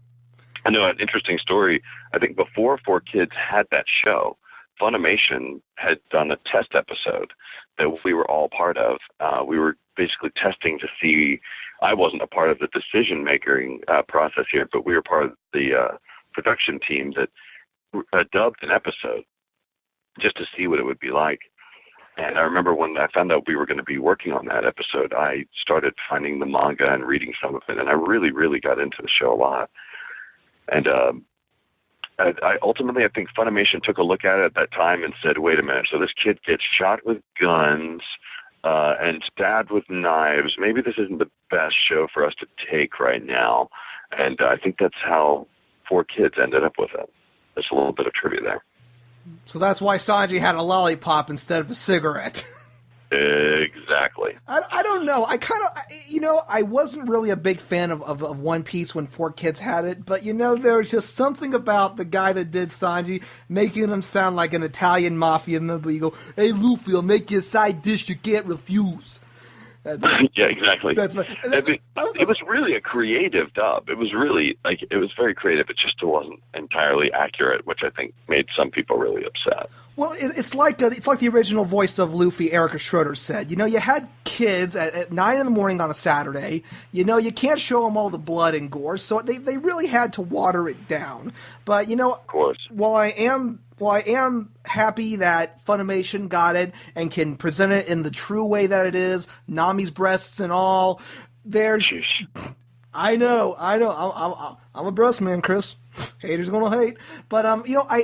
I know an interesting story. I think before 4Kids had that show, Funimation had done a test episode that we were all part of. We were basically testing to see. I wasn't a part of the decision-making process here, but we were part of the production team that dubbed an episode just to see what it would be like. And I remember when I found out we were going to be working on that episode, I started finding the manga and reading some of it, and I really, really got into the show a lot. And I think Funimation took a look at it at that time and said, wait a minute, so this kid gets shot with guns and stabbed with knives. Maybe this isn't the best show for us to take right now. And I think that's how 4Kids ended up with it. There's a little bit of trivia there. So that's why Sanji had a lollipop instead of a cigarette. Exactly. I don't know. I kind of, I wasn't really a big fan of One Piece when 4Kids had it, but, there was just something about the guy that did Sanji making him sound like an Italian mafia member. You go, hey, Luffy, I'll make you a side dish you can't refuse. Yeah, exactly. It was really a creative dub. It was really, it was very creative. It just wasn't entirely accurate, which I think made some people really upset. Well, it's like the original voice of Luffy, Erica Schroeder, said. You had kids at 9 in the morning on a Saturday. You can't show them all the blood and gore, so they really had to water it down. But, of course. While I am happy that Funimation got it and can present it in the true way that it is, Nami's breasts and all, there's... I know. I'm a breast man, Chris. Haters gonna hate. But, I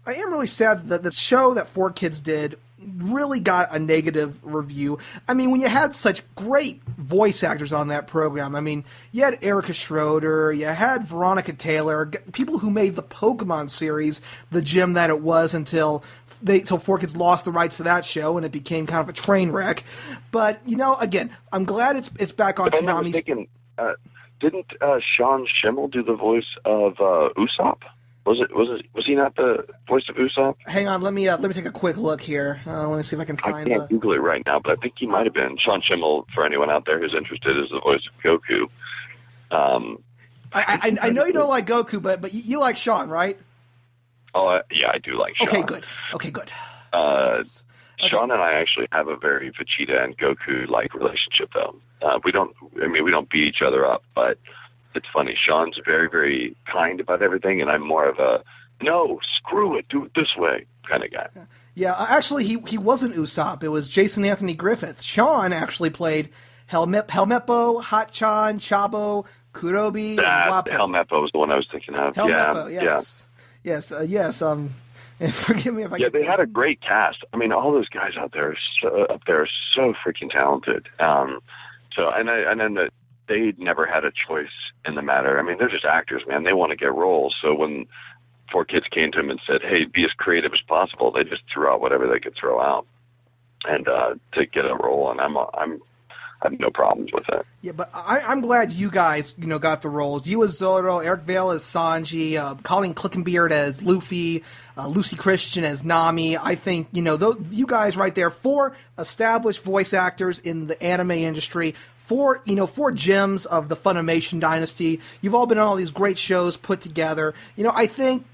am really sad that the show that 4Kids did really got a negative review. I mean, when you had such great voice actors on that program, I mean, you had Erica Schroeder, you had Veronica Taylor, people who made the Pokemon series the gem that it was until 4Kids lost the rights to that show and it became kind of a train wreck. But, again, I'm glad it's back on Toonami's... Didn't Sean Schimmel do the voice of Usopp? Was he not the voice of Usopp? Hang on, let me take a quick look here. Let me see if I can find. I can't Google it right now, but I think he might have been. Sean Schimmel, for anyone out there who's interested, is the voice of Goku. I know you don't like Goku, but you like Sean, right? Oh yeah, I do like Sean. Okay, good. Sean and I actually have a very Vegeta and Goku-like relationship, though. We don't beat each other up, but it's funny. Sean's very, very kind about everything, and I'm more of a, no, screw it, do it this way kind of guy. Yeah, actually, he wasn't Usopp. It was Jason Anthony Griffith. Sean actually played Helmeppo, Hachan, Chabo, Kurobi, and Wappo. Helmeppo was the one I was thinking of. Helmeppo, yes. Yeah. Yes. Forgive me if I get they had a great cast. I mean, all those guys out there are so freaking talented. They never had a choice in the matter. I mean, they're just actors, man. They want to get roles. So when 4Kids came to them and said, hey, be as creative as possible, they just threw out whatever they could throw out and to get a role. And I have no problems with it. Yeah, but I'm glad you guys, got the roles. You as Zoro, Eric Vale as Sanji, Colin Clickenbeard as Luffy, Lucy Christian as Nami. I think, you guys right there, 4 established voice actors in the anime industry, 4 gems of the Funimation dynasty. You've all been on all these great shows put together. I think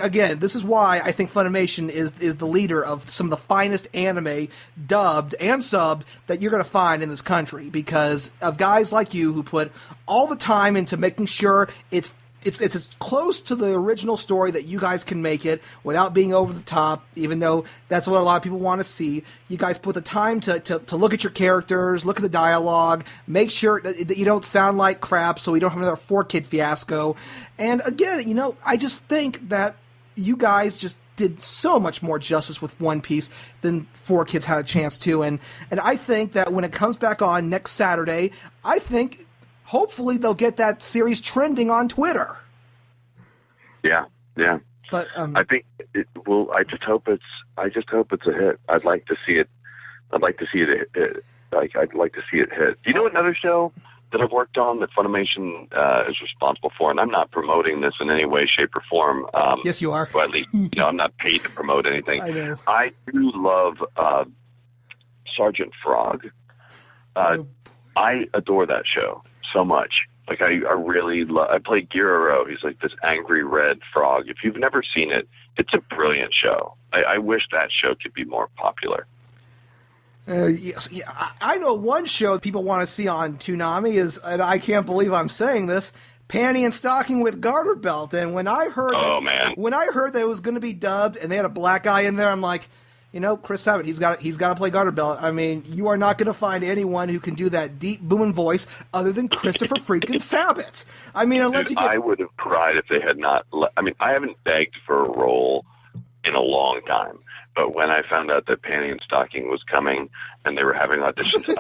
again, this is why I think Funimation is the leader of some of the finest anime dubbed and subbed that you're going to find in this country, because of guys like you who put all the time into making sure it's as close to the original story that you guys can make it without being over the top, even though that's what a lot of people want to see. You guys put the time to look at your characters, look at the dialogue, make sure that you don't sound like crap so we don't have another 4Kid fiasco. And again, I just think that you guys just did so much more justice with One Piece than 4Kids had a chance to. And I think that when it comes back on next Saturday, I think hopefully they'll get that series trending on Twitter. Yeah. But I think it will. I just hope it's a hit. I'd like to see it. I'd like to see it hit. Do you know another show that I've worked on that Funimation is responsible for? And I'm not promoting this in any way, shape, or form. Yes, you are. Or at least, I'm not paid to promote anything. I know. I do love Sergeant Frog. I adore that show so much. Like, I really love... I play Giroro. He's like this angry red frog. If you've never seen it, it's a brilliant show. I wish that show could be more popular. Yes, yeah, I know one show people want to see on Toonami is, and I can't believe I'm saying this, Panty and Stocking with Garterbelt. And when I heard when I heard that it was going to be dubbed and they had a black guy in there, I'm like, you know, Chris Sabat, he's got to play Garterbelt. I mean, you are not going to find anyone who can do that deep booming voice other than Christopher freaking Sabat. I mean, unless you get... I would have cried if they had not... I mean, I haven't begged for a role in a long time, but when I found out that Panty and Stocking was coming and they were having auditions,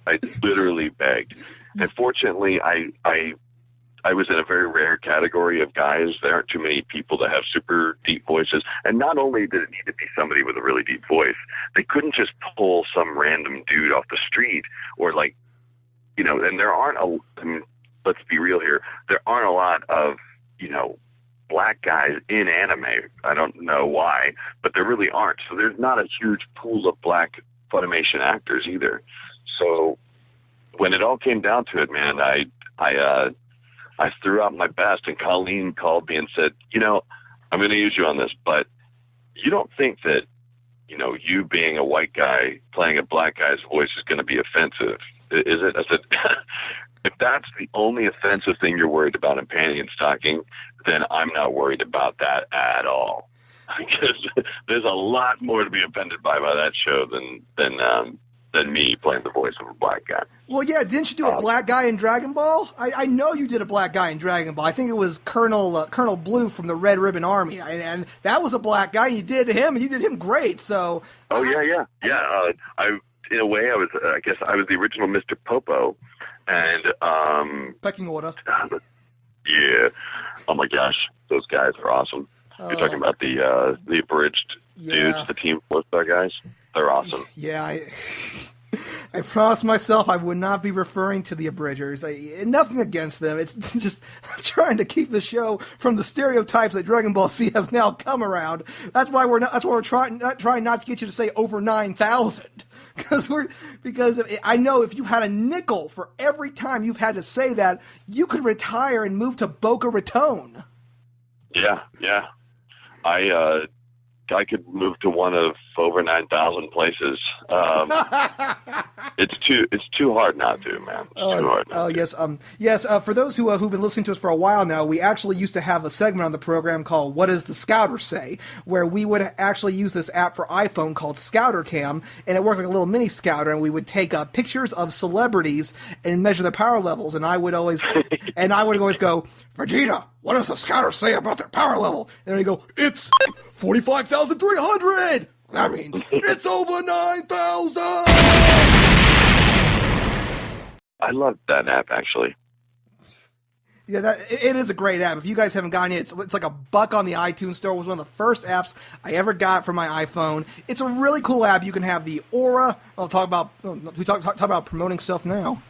I literally begged. And fortunately, I was in a very rare category of guys. There aren't too many people that have super deep voices. And not only did it need to be somebody with a really deep voice, they couldn't just pull some random dude off the street or, like, you know, and there aren't I mean, let's be real here. There aren't a lot of, you know, black guys in anime. I don't know why, but there really aren't. So there's not a huge pool of black Funimation actors either. So when it all came down to it, man, I threw out my best, and Colleen called me and said, you know, I'm going to use you on this, but you don't think that, you know, you being a white guy playing a black guy's voice is going to be offensive, is it? I said, if that's the only offensive thing you're worried about in Panty and Stocking, then I'm not worried about that at all. Because there's a lot more to be offended by that show than me playing the voice of a black guy. Well, yeah, didn't you do a black guy in Dragon Ball? I know you did a black guy in Dragon Ball. I think it was Colonel Blue from the Red Ribbon Army, and that was a black guy. You did him, and you did him great. So. Oh yeah. In a way, I guess I was the original Mr. Popo, and pecking order. Yeah. Oh my gosh, those guys are awesome. You're talking about the abridged dudes, the Team 4-star guys. They're awesome. Yeah, I promised myself I would not be referring to the abridgers. Nothing against them. It's just trying to keep the show from the stereotypes that Dragon Ball Z has now come around. That's why we're trying not to get you to say over 9,000. Because I know if you had a nickel for every time you've had to say that, you could retire and move to Boca Raton. Yeah. I could move to one of over 9,000 places. It's too hard not to, man. It's too hard not to. Yes. For those who've been listening to us for a while now, we actually used to have a segment on the program called "What Does the Scouter Say?" where we would actually use this app for iPhone called Scouter Cam, and it worked like a little mini scouter, and we would take pictures of celebrities and measure their power levels, and I would always go, Vegeta, what does the Scouter say about their power level? And then he'd go, it's 45,300! That means it's over 9,000! I love that app, actually. Yeah, it is a great app. If you guys haven't gotten it, it's like $1 on the iTunes Store. It was one of the first apps I ever got for my iPhone. It's a really cool app. You can have the Aura. We talk about promoting stuff now.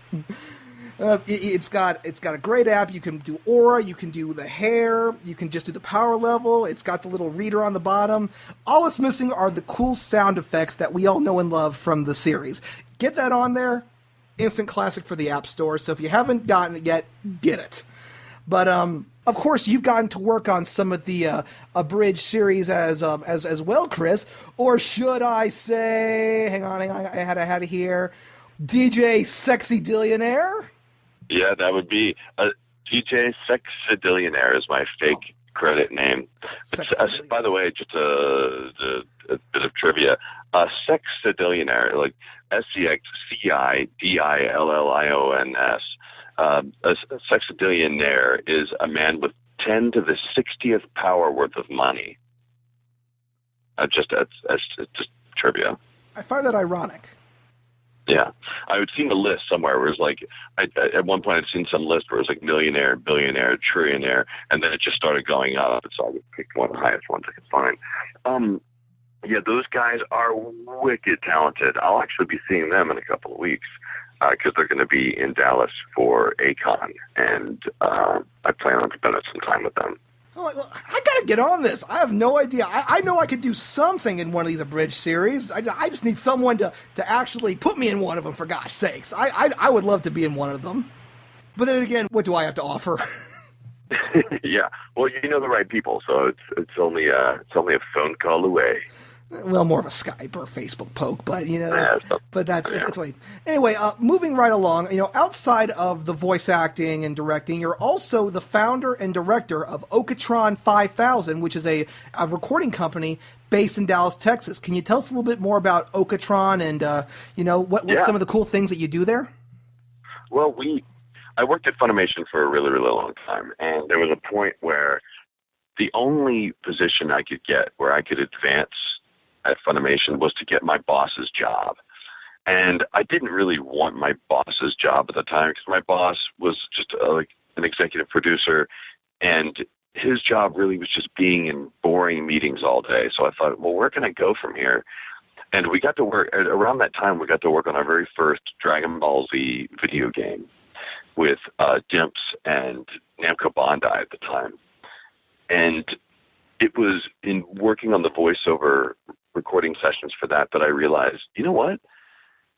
It's got a great app. You can do Aura, you can do the hair, you can just do the power level. It's got the little reader on the bottom. All it's missing are the cool sound effects that we all know and love from the series. Get that on there. Instant classic for the App Store. So if you haven't gotten it yet, get it. But of course, you've gotten to work on some of the abridged series as well, Chris. Or should I say? Hang on, I had it here. DJ Sexy Dillionaire. Yeah, that would be DJ Sexidillionaire is my fake credit name. By the way, just a bit of trivia. Sexidillionaire, like SEXCIDILLIONS. A sexidillionaire is a man with 10 to the 60th power worth of money. Just trivia. I find that ironic. Yeah, I had seen a list somewhere where it was like, at one point I'd seen some list where it was like millionaire, billionaire, trillionaire, and then it just started going up, so I would pick one of the highest ones I could find. Yeah, those guys are wicked talented. I'll actually be seeing them in a couple of weeks because they're going to be in Dallas for A-Kon, and I plan on spending some time with them. I'm like, well, I gotta get on this. I have no idea. I know I could do something in one of these abridged series. I just need someone to actually put me in one of them, for gosh sakes. I would love to be in one of them. But then again, what do I have to offer? Yeah, well, you know the right people, so it's only a phone call away. Well, more of a Skype or Facebook poke, but that's way. Anyway, moving right along, outside of the voice acting and directing, you're also the founder and director of Okatron 5000, which is a recording company based in Dallas, Texas. Can you tell us a little bit more about Okatron and what's some of the cool things that you do there? Well, I worked at Funimation for a really, really long time, and there was a point where the only position I could get where I could advance at Funimation was to get my boss's job. And I didn't really want my boss's job at the time because my boss was just an executive producer, and his job really was just being in boring meetings all day. So I thought, well, where can I go from here? And we got to work, around that time, we got to work on our very first DragonBalll Z video game with Dimps and Namco Bandai at the time. And it was in working on the voiceover recording sessions for that I realized, you know what?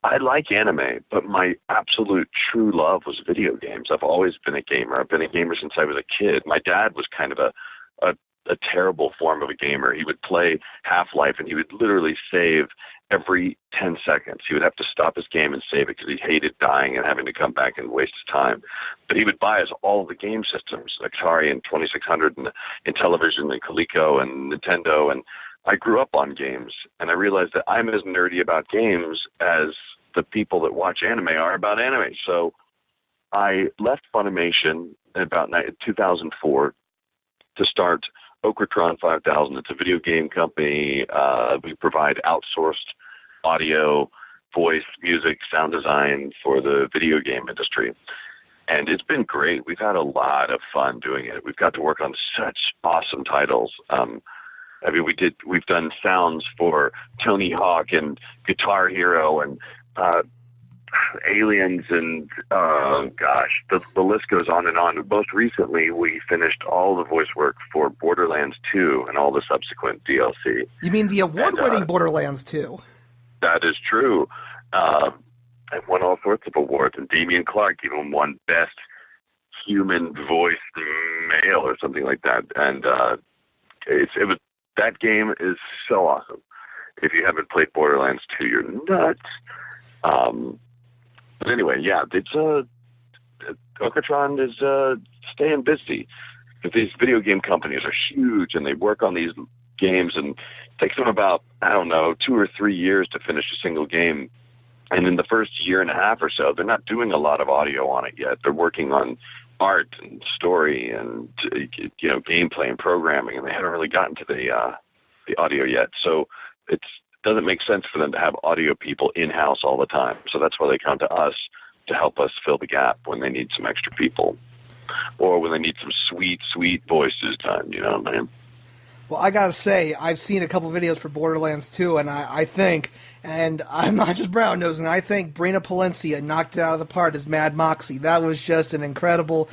I like anime, but my absolute true love was video games. I've always been a gamer. I've been a gamer since I was a kid. My dad was kind of a terrible form of a gamer. He would play Half-Life, and he would literally save every 10 seconds. He would have to stop his game and save it because he hated dying and having to come back and waste his time. But he would buy us all the game systems, Atari and 2600 and Intellivision and Coleco and Nintendo, and I grew up on games, and I realized that I'm as nerdy about games as the people that watch anime are about anime. So I left Funimation in about 2004 to start Okatron 5000. It's a video game company. We provide outsourced audio, voice, music, sound design for the video game industry. And it's been great. We've had a lot of fun doing it. We've got to work on such awesome titles. We've done sounds for Tony Hawk and Guitar Hero and Aliens and the list goes on and on. Most recently, we finished all the voice work for Borderlands 2 and all the subsequent DLC. You mean the award-winning Borderlands 2? That is true. I won all sorts of awards, and Damian Clark even won Best Human Voice Male or something like that. And that game is so awesome. If you haven't played Borderlands 2, you're nuts. But anyway, yeah, Okatron is staying busy. But these video game companies are huge, and they work on these games, and it takes them about, 2 or 3 years to finish a single game. And in the first year and a half or so, they're not doing a lot of audio on it yet. They're working on art and story and gameplay and programming, and they haven't really gotten to the audio yet. So it doesn't make sense for them to have audio people in-house all the time. So that's why they come to us to help us fill the gap when they need some extra people, or when they need some sweet, sweet voices done. You know what I mean? Well, I gotta say, I've seen a couple videos for Borderlands 2, and I think, and I'm not just brown-nosing, I think Brina Palencia knocked it out of the park as Mad Moxie. That was just an incredible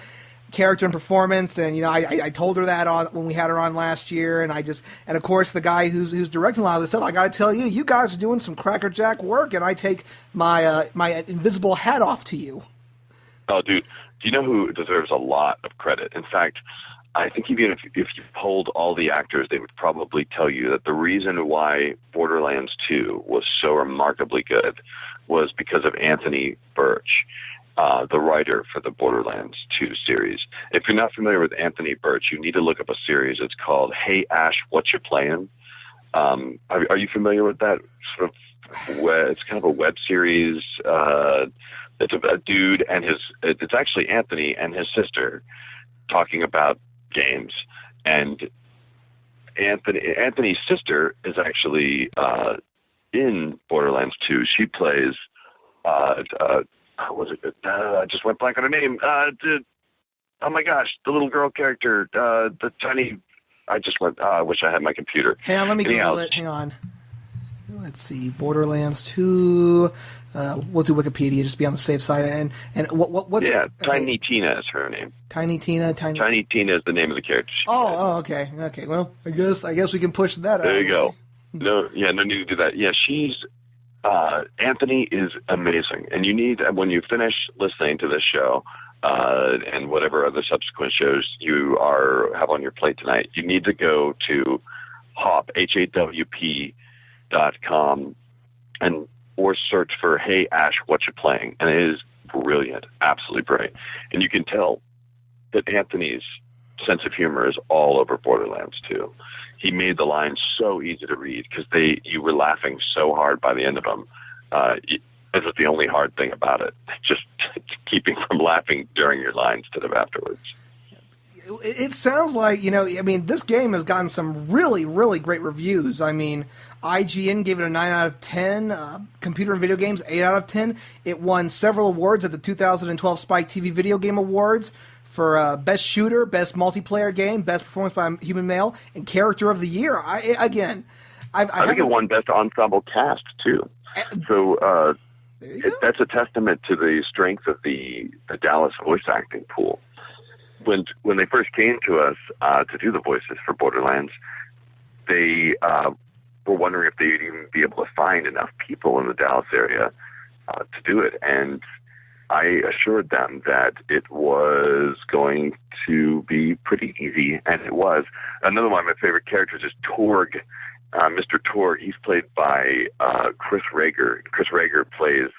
character and performance, and I told her that when we had her on last year, and of course the guy who's directing a lot of this stuff, I gotta tell you, you guys are doing some crackerjack work, and I take my invisible hat off to you. Oh, dude, do you know who deserves a lot of credit? In fact, I think even if you polled all the actors, they would probably tell you that the reason why Borderlands 2 was so remarkably good was because of Anthony Birch, the writer for the Borderlands 2 series. If you're not familiar with Anthony Birch, you need to look up a series. It's called Hey Ash, What You Playin'? Are you familiar with that sort of? It's kind of a web series. It's a dude and it's actually Anthony and his sister talking about games, and Anthony's sister is actually in Borderlands 2. She plays I just went blank on her name. Oh my gosh, the little girl character, the tiny. I wish I had my computer. Hang on, let me Google it. Hang on. Let's see, Borderlands 2. We'll do Wikipedia just to be on the safe side. And what's Tiny Tina is her name. Tiny Tina. Tiny Tina is the name of the character. Okay. Well, I guess we can push that. There you go. No need to do that. Yeah, she's Anthony is amazing, and you need, when you finish listening to this show and whatever other subsequent shows you have on your plate tonight, you need to go to HAWP.com or search for "Hey Ash, what you playing?" And it is brilliant, absolutely brilliant, and you can tell that Anthony's sense of humor is all over Borderlands 2. He made the lines so easy to read because you were laughing so hard by the end of them. This is the only hard thing about it, just keeping from laughing during your lines instead of afterwards. It sounds like, this game has gotten some really, really great reviews. I mean, IGN gave it a 9 out of 10, Computer and Video Games, 8 out of 10. It won several awards at the 2012 Spike TV Video Game Awards for Best Shooter, Best Multiplayer Game, Best Performance by a Human Male, and Character of the Year. I think it won Best Ensemble Cast, too. So that's a testament to the strength of the Dallas voice acting pool. When they first came to us to do the voices for Borderlands, they were wondering if they'd even be able to find enough people in the Dallas area to do it. And I assured them that it was going to be pretty easy, and it was. Another one of my favorite characters is Torg. Mr. Torg, he's played by Chris Rager. Chris Rager plays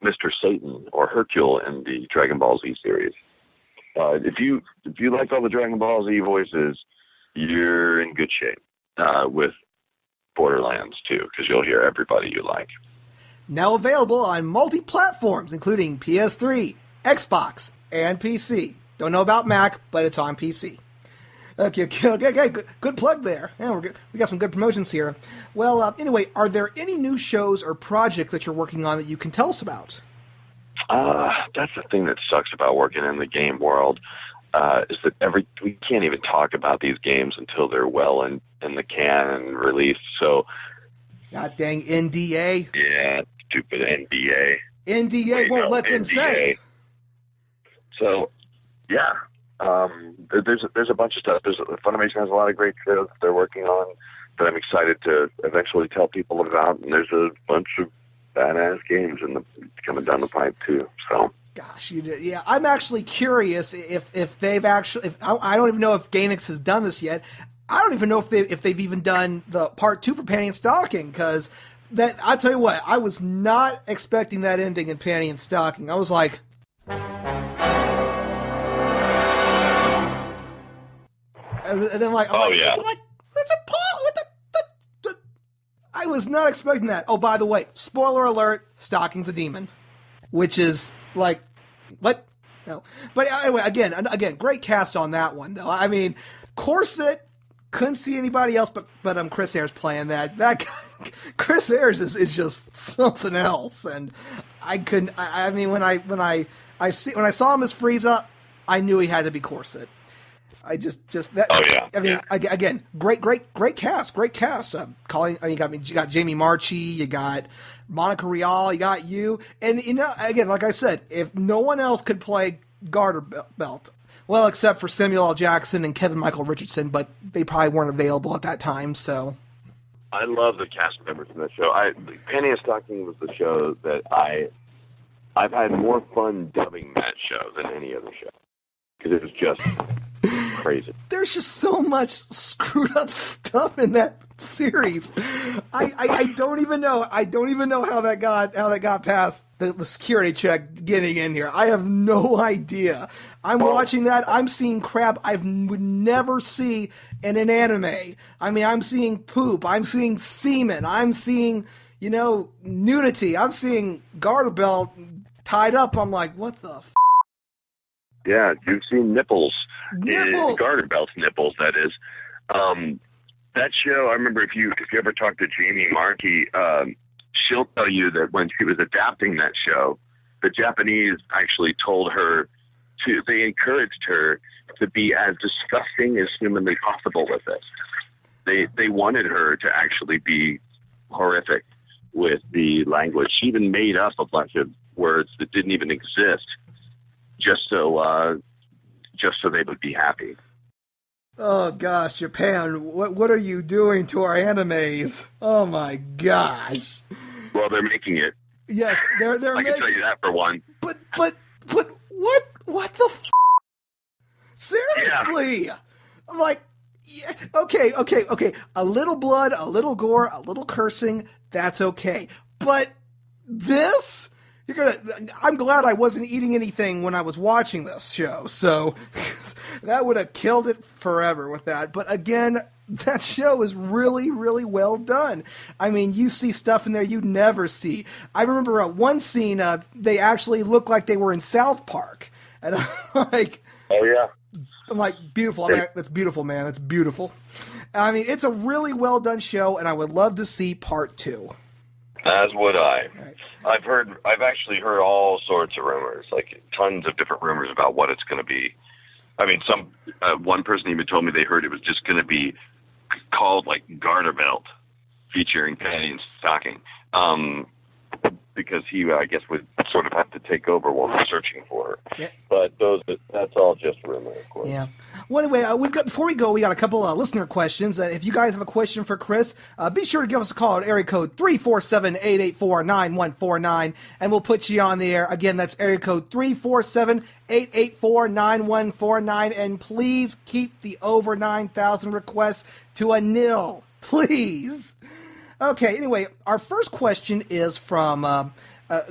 Mr. Satan or Hercule in the DragonBalll Z series. If you like all the DragonBalll Z voices, you're in good shape with Borderlands 2, because you'll hear everybody you like. Now available on multi-platforms, including PS3, Xbox, and PC. Don't know about Mac, but it's on PC. Okay, good plug there. Yeah, we got some good promotions here. Well, anyway, are there any new shows or projects that you're working on that you can tell us about? That's the thing that sucks about working in the game world, is that we can't even talk about these games until they're well in the can and released. So, God dang NDA. Yeah, stupid NDA. NDA won't let them say. So, yeah. There's a bunch of stuff. Funimation has a lot of great shows that they're working on that I'm excited to eventually tell people about, and there's a bunch of badass games coming down the pipe too. So, gosh, yeah, I'm actually curious if they've actually. I don't even know if Gainax has done this yet. I don't even know if they've even done the part 2 for Panty Stocking, because that, I'll tell you what, I was not expecting that ending in Panty Stocking. I was like. And then I'm like, Richard Paul, what I was not expecting that. Oh, by the way, spoiler alert, Stocking's a demon. Which is like, what? No. But anyway, again, great cast on that one, though. I mean, Corset, couldn't see anybody else but Chris Ayres playing that. That guy, Chris Ayres is just something else. And I couldn't, I mean, when I saw him as Frieza, I knew he had to be Corset. I just that. Oh yeah. I mean, again, great cast. You got Jamie Marchi, you got Monica Rial, you got you, and again, like I said, if no one else could play Garterbelt, well, except for Samuel L. Jackson and Kevin Michael Richardson, but they probably weren't available at that time. So, I love the cast members in that show. Panty Stocking was the show that I've had more fun dubbing that show than any other show, because it was just crazy. There's just so much screwed up stuff in that series. I don't even know. I don't even know how that got past the security check getting in here. I have no idea. I'm watching that. I'm seeing crap I would never see in an anime. I mean, I'm seeing poop. I'm seeing semen. I'm seeing, nudity. I'm seeing Garterbelt tied up. I'm like, what the f***? Yeah, you've seen nipples. Garterbelt's nipples, that is. That show, I remember if you ever talk to Jamie Marchi, she'll tell you that when she was adapting that show, the Japanese actually told her they encouraged her to be as disgusting as humanly possible with it. They wanted her to actually be horrific with the language. She even made up a bunch of words that didn't even exist, just so they would be happy. Oh gosh, Japan, what are you doing to our animes? Oh my gosh. Well, they're making it. Yes, they're I can tell you that for one. But what the Seriously! Yeah. I'm like, yeah, okay. A little blood, a little gore, a little cursing, that's okay. But this? I'm glad I wasn't eating anything when I was watching this show, so that would have killed it forever with that. But again, that show is really, really well done. I mean, you see stuff in there you never see. I remember one scene, they actually looked like they were in South Park. And I'm like... Oh, yeah. I'm like, beautiful. I mean, that's beautiful, man. That's beautiful. I mean, it's a really well done show, and I would love to see part 2. As would I. Right. I've actually heard all sorts of rumors, like tons of different rumors about what it's going to be. I mean, one person even told me they heard it was just going to be called like Garterbelt, featuring Panty Stocking, because he, I guess, would sort of have to take over while we're searching for her. Yeah. But that's all just rumor, of course. Yeah. Well, anyway, before we go, we got a couple listener questions. If you guys have a question for Chris, be sure to give us a call at area code 347-884-9149, and we'll put you on the air. Again, that's area code 347-884-9149, and please keep the over 9,000 requests to a nil. Please. Okay, anyway, our first question is from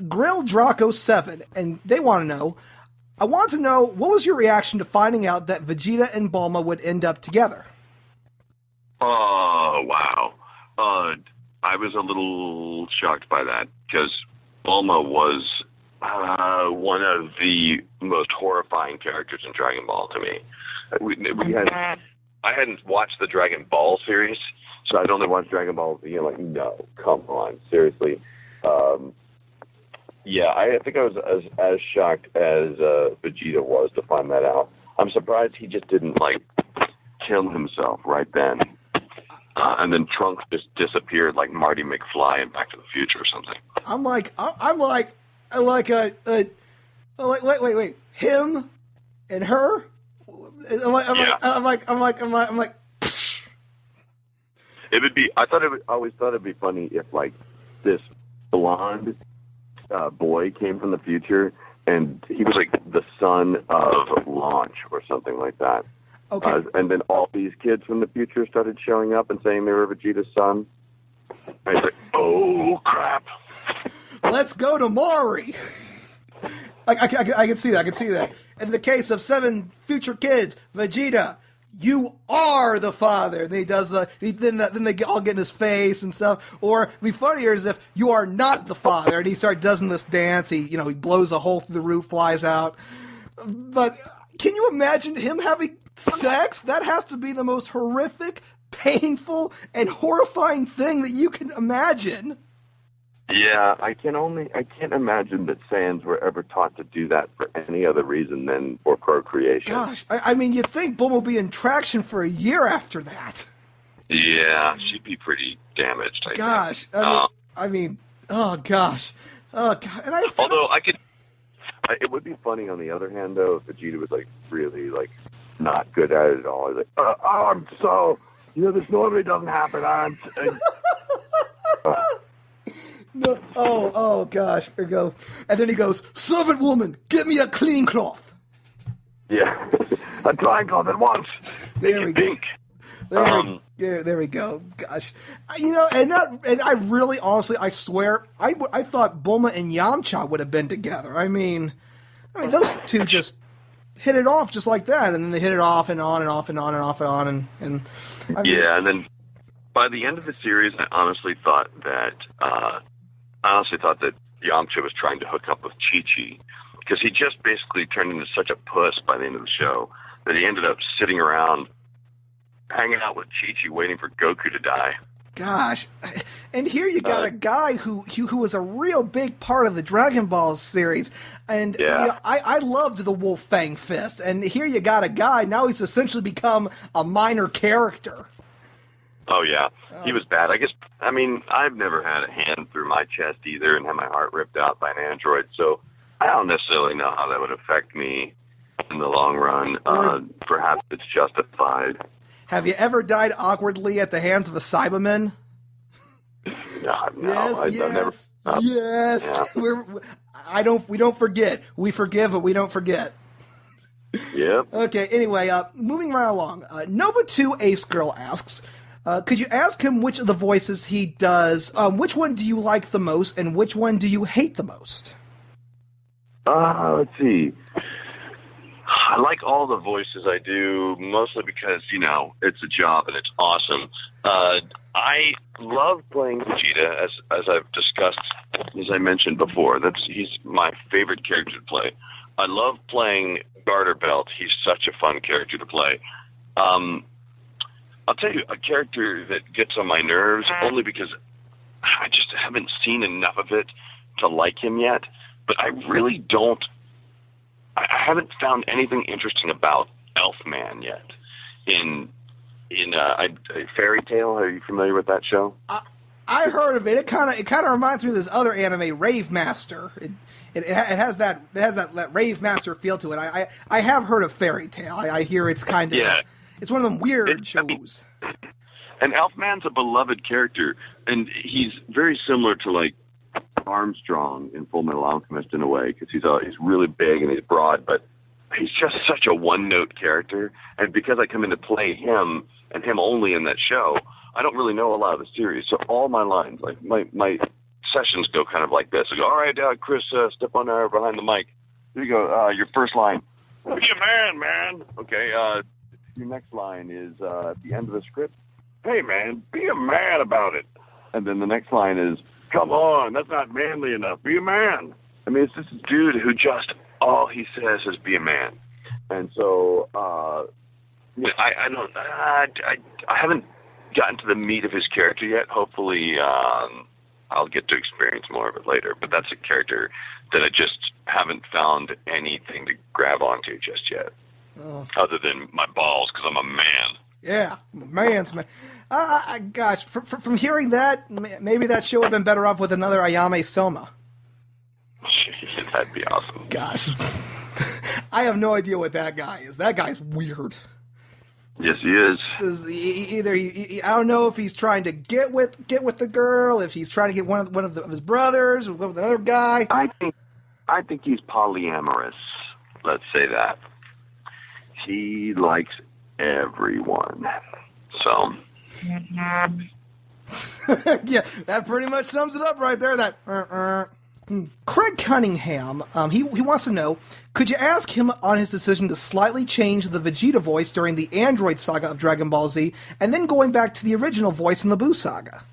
Grill Draco 7, and they want to know, I wanted to know, what was your reaction to finding out that Vegeta and Bulma would end up together? Oh, wow. I was a little shocked by that, because Bulma was one of the most horrifying characters in Dragon Ball to me. I hadn't watched the Dragon Ball series, so I'd only watched Dragon Ball Z. I'm like, no, come on, seriously. Yeah, I think I was as shocked as Vegeta was to find that out. I'm surprised he just didn't, kill himself right then. And then Trunks just disappeared like Marty McFly in Back to the Future or something. Wait, him and her? I'm like. It would be. I always thought it'd be funny if this blonde boy came from the future and he was the son of Launch or something like that. Okay. And then all these kids from the future started showing up and saying they were Vegeta's son. And he's like, oh crap! Let's go to Maury. I can see that. I can see that. In the case of 7 future kids, Vegeta, you are the father. And then he does then they all get in his face and stuff. Or it'd be funnier as if you are not the father, and he does this dance. He blows a hole through the roof, flies out. But can you imagine him having sex? That has to be the most horrific, painful, and horrifying thing that you can imagine. Yeah, I can't imagine that Saiyans were ever taught to do that for any other reason than for procreation. Gosh, I mean, you'd think Bulma would be in traction for a year after that. Yeah, she'd be pretty damaged, I Gosh, think. I mean, oh gosh. Oh god. And although it would be funny on the other hand though if Vegeta was really not good at it at all. He's like, I'm so, this normally doesn't happen. No, oh gosh, here we go. And then he goes, servant woman, get me a clean cloth. Yeah, a dry cloth at once. There we go. There we go. Gosh, and I really, honestly, I swear, I thought Bulma and Yamcha would have been together. I mean, those two just hit it off just like that, and then they hit it off and on and off and on and off and on, and and then by the end of the series, I honestly thought that Yamcha was trying to hook up with Chi-Chi, because he just basically turned into such a puss by the end of the show that he ended up sitting around hanging out with Chi-Chi waiting for Goku to die. Gosh, and here you got a guy who was a real big part of the Dragon Ball series, and I loved the Wolf Fang Fist, and here you got a guy, now he's essentially become a minor character. Oh, yeah. He was bad. I've never had a hand through my chest either and had my heart ripped out by an android, so I don't necessarily know how that would affect me in the long run. Perhaps it's justified. Have you ever died awkwardly at the hands of a Cyberman? No, Yes. I've never. Yes. Yeah. We don't forget. We forgive, but we don't forget. Yep. Okay, anyway, moving right along. Nova2 Ace Girl asks, could you ask him which of the voices he does, which one do you like the most, and which one do you hate the most? Let's see. I like all the voices I do, mostly because, it's a job and it's awesome. I love playing Vegeta, as I've discussed, as I mentioned before. He's my favorite character to play. I love playing Garterbelt. He's such a fun character to play. I'll tell you, a character that gets on my nerves, only because I just haven't seen enough of it to like him yet, but I really don't. I haven't found anything interesting about Elfman yet. In Fairy Tale, are you familiar with that show? I heard of it. It kind of reminds me of this other anime, Rave Master. It has that Rave Master feel to it. I have heard of Fairy Tale. I hear it's kind of it's one of them weird shows. And Elfman's a beloved character, and he's very similar to like Armstrong in Fullmetal Alchemist in a way, because he's really big and he's broad, but he's just such a one-note character. And because I come in to play him and him only in that show, I don't really know a lot of the series. So all my lines, like my sessions go kind of like this. I go, all right, Chris, step on there behind the mic. Here you go. Your first line, be a man. Okay. Your next line is at the end of the script. Hey, man, be a man about it. And then the next line is, come on, that's not manly enough. Be a man. I mean, it's this dude who just all he says is be a man. And so I haven't gotten to the meat of his character yet. Hopefully I'll get to experience more of it later. But that's a character that I just haven't found anything to grab onto just yet. Oh. Other than my balls, because I'm a man. Yeah, man's man. Gosh, from hearing that, maybe that show would have been better off with another Ayame Soma. That'd be awesome. Gosh. I have no idea what that guy is. That guy's weird. Yes, he is. I don't know if he's trying to get with the girl, if he's trying to get one of his brothers, or with another guy. I think he's polyamorous. Let's say that. He likes everyone. So. Yeah, that pretty much sums it up right there. Craig Cunningham, he wants to know, could you ask him on his decision to slightly change the Vegeta voice during the Android saga of Dragon Ball Z, and then going back to the original voice in the Buu saga?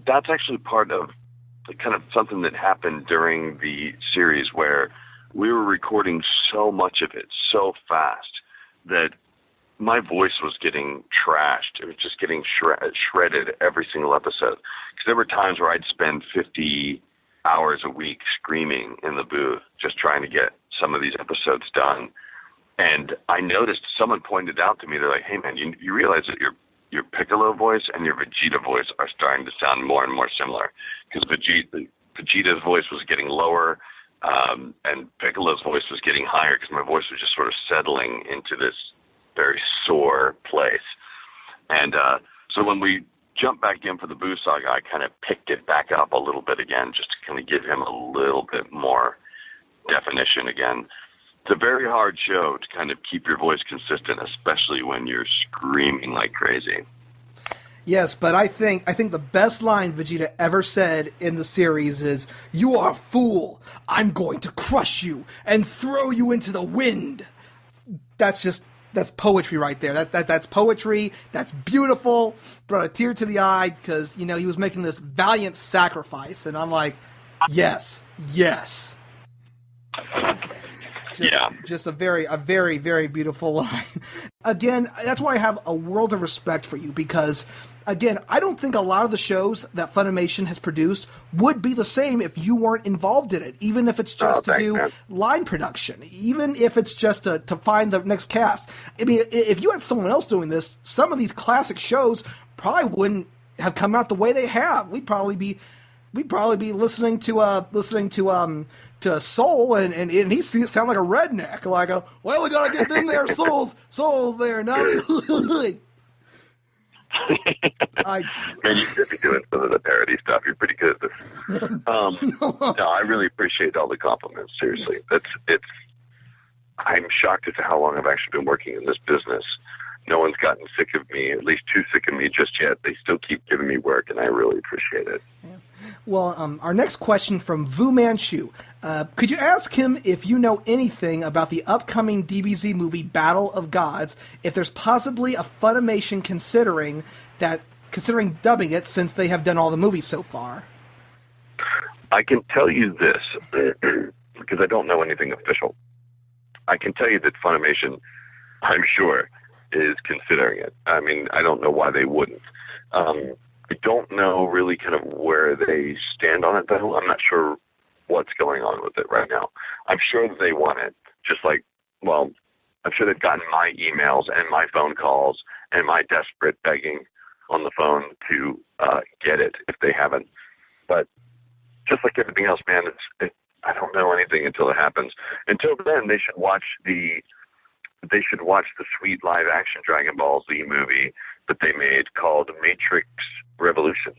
That's actually part of kind of something that happened during the series where we were recording so much of it so fast that my voice was getting trashed. It was just getting shredded every single episode. Because there were times where I'd spend 50 hours a week screaming in the booth, just trying to get some of these episodes done. And I noticed, someone pointed out to me, they're like, hey man, you realize that your Piccolo voice and your Vegeta voice are starting to sound more and more similar. Because Vegeta's voice was getting lower, and Piccolo's voice was getting higher, because my voice was just sort of settling into this very sore place. And so when we jumped back in for the Buu saga, I kind of picked it back up a little bit again, just to kind of give him a little bit more definition again. It's a very hard show to kind of keep your voice consistent, especially when you're screaming like crazy. Yes, but I think the best line Vegeta ever said in the series is, "You are a fool. I'm going to crush you and throw you into the wind." That's poetry right there. That's poetry. That's beautiful. Brought a tear to the eye, because, he was making this valiant sacrifice, and I'm like, yes. Just a very, very beautiful line. Again, that's why I have a world of respect for you, because again, I don't think a lot of the shows that Funimation has produced would be the same if you weren't involved in it, even if it's just to do line production, even if it's just to find the next cast. I mean, if you had someone else doing this, some of these classic shows probably wouldn't have come out the way they have. We'd probably be listening to Soul, and he sound like a redneck, like well, we gotta get them there souls there now. Man, you should be doing some of the parody stuff. You're pretty good at this. No, I really appreciate all the compliments. Seriously, I'm shocked as to how long I've actually been working in this business. No one's gotten sick of me, at least too sick of me just yet. They still keep giving me work, and I really appreciate it. Yeah. Well, our next question from Vu Manchu. Could you ask him if you know anything about the upcoming DBZ movie Battle of Gods, if there's possibly a Funimation considering dubbing it since they have done all the movies so far? I can tell you this, because I don't know anything official. I can tell you that Funimation, I'm sure, is considering it. I mean, I don't know why they wouldn't. I don't know really kind of where they stand on it, though. I'm not sure what's going on with it right now. I'm sure that they want it, just like, well, I'm sure they've gotten my emails and my phone calls and my desperate begging on the phone to get it if they haven't. But just like everything else, man, I don't know anything until it happens. Until then, they should watch the sweet live action DragonBalll Z movie that they made called Matrix Revolutions.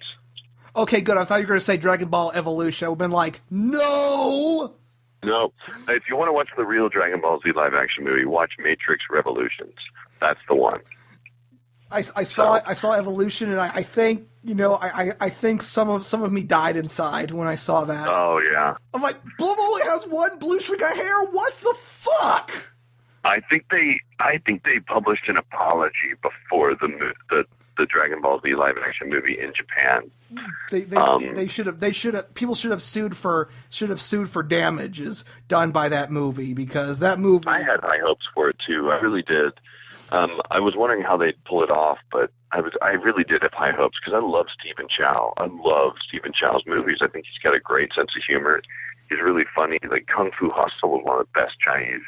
Okay, good. I thought you were going to say Dragon Ball Evolution. I would have been like, no! No. If you want to watch the real DragonBalll Z live action movie, watch Matrix Revolutions. That's the one. I saw Evolution, and I think, I think some of me died inside when I saw that. Oh, yeah. I'm like, Bloom only has one blue streak of hair? What the fuck? I think they published an apology before the DragonBalll Z live action movie in Japan. People should have sued for damages done by that movie, because that movie. I had high hopes for it too. I really did. I was wondering how they'd pull it off, but I really did have high hopes, because I love Stephen Chow. I love Stephen Chow's movies. I think he's got a great sense of humor. He's really funny. Like Kung Fu Hustle was one of the best Chinese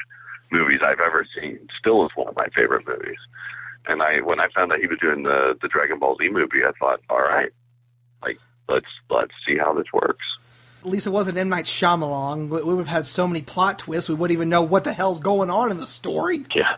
movies I've ever seen. Still is one of my favorite movies. And when I found out he was doing the DragonBalll Z movie, I thought, all right, like let's see how this works. At least it wasn't M. Night Shyamalan. We would have had so many plot twists, we wouldn't even know what the hell's going on in the story. Yeah.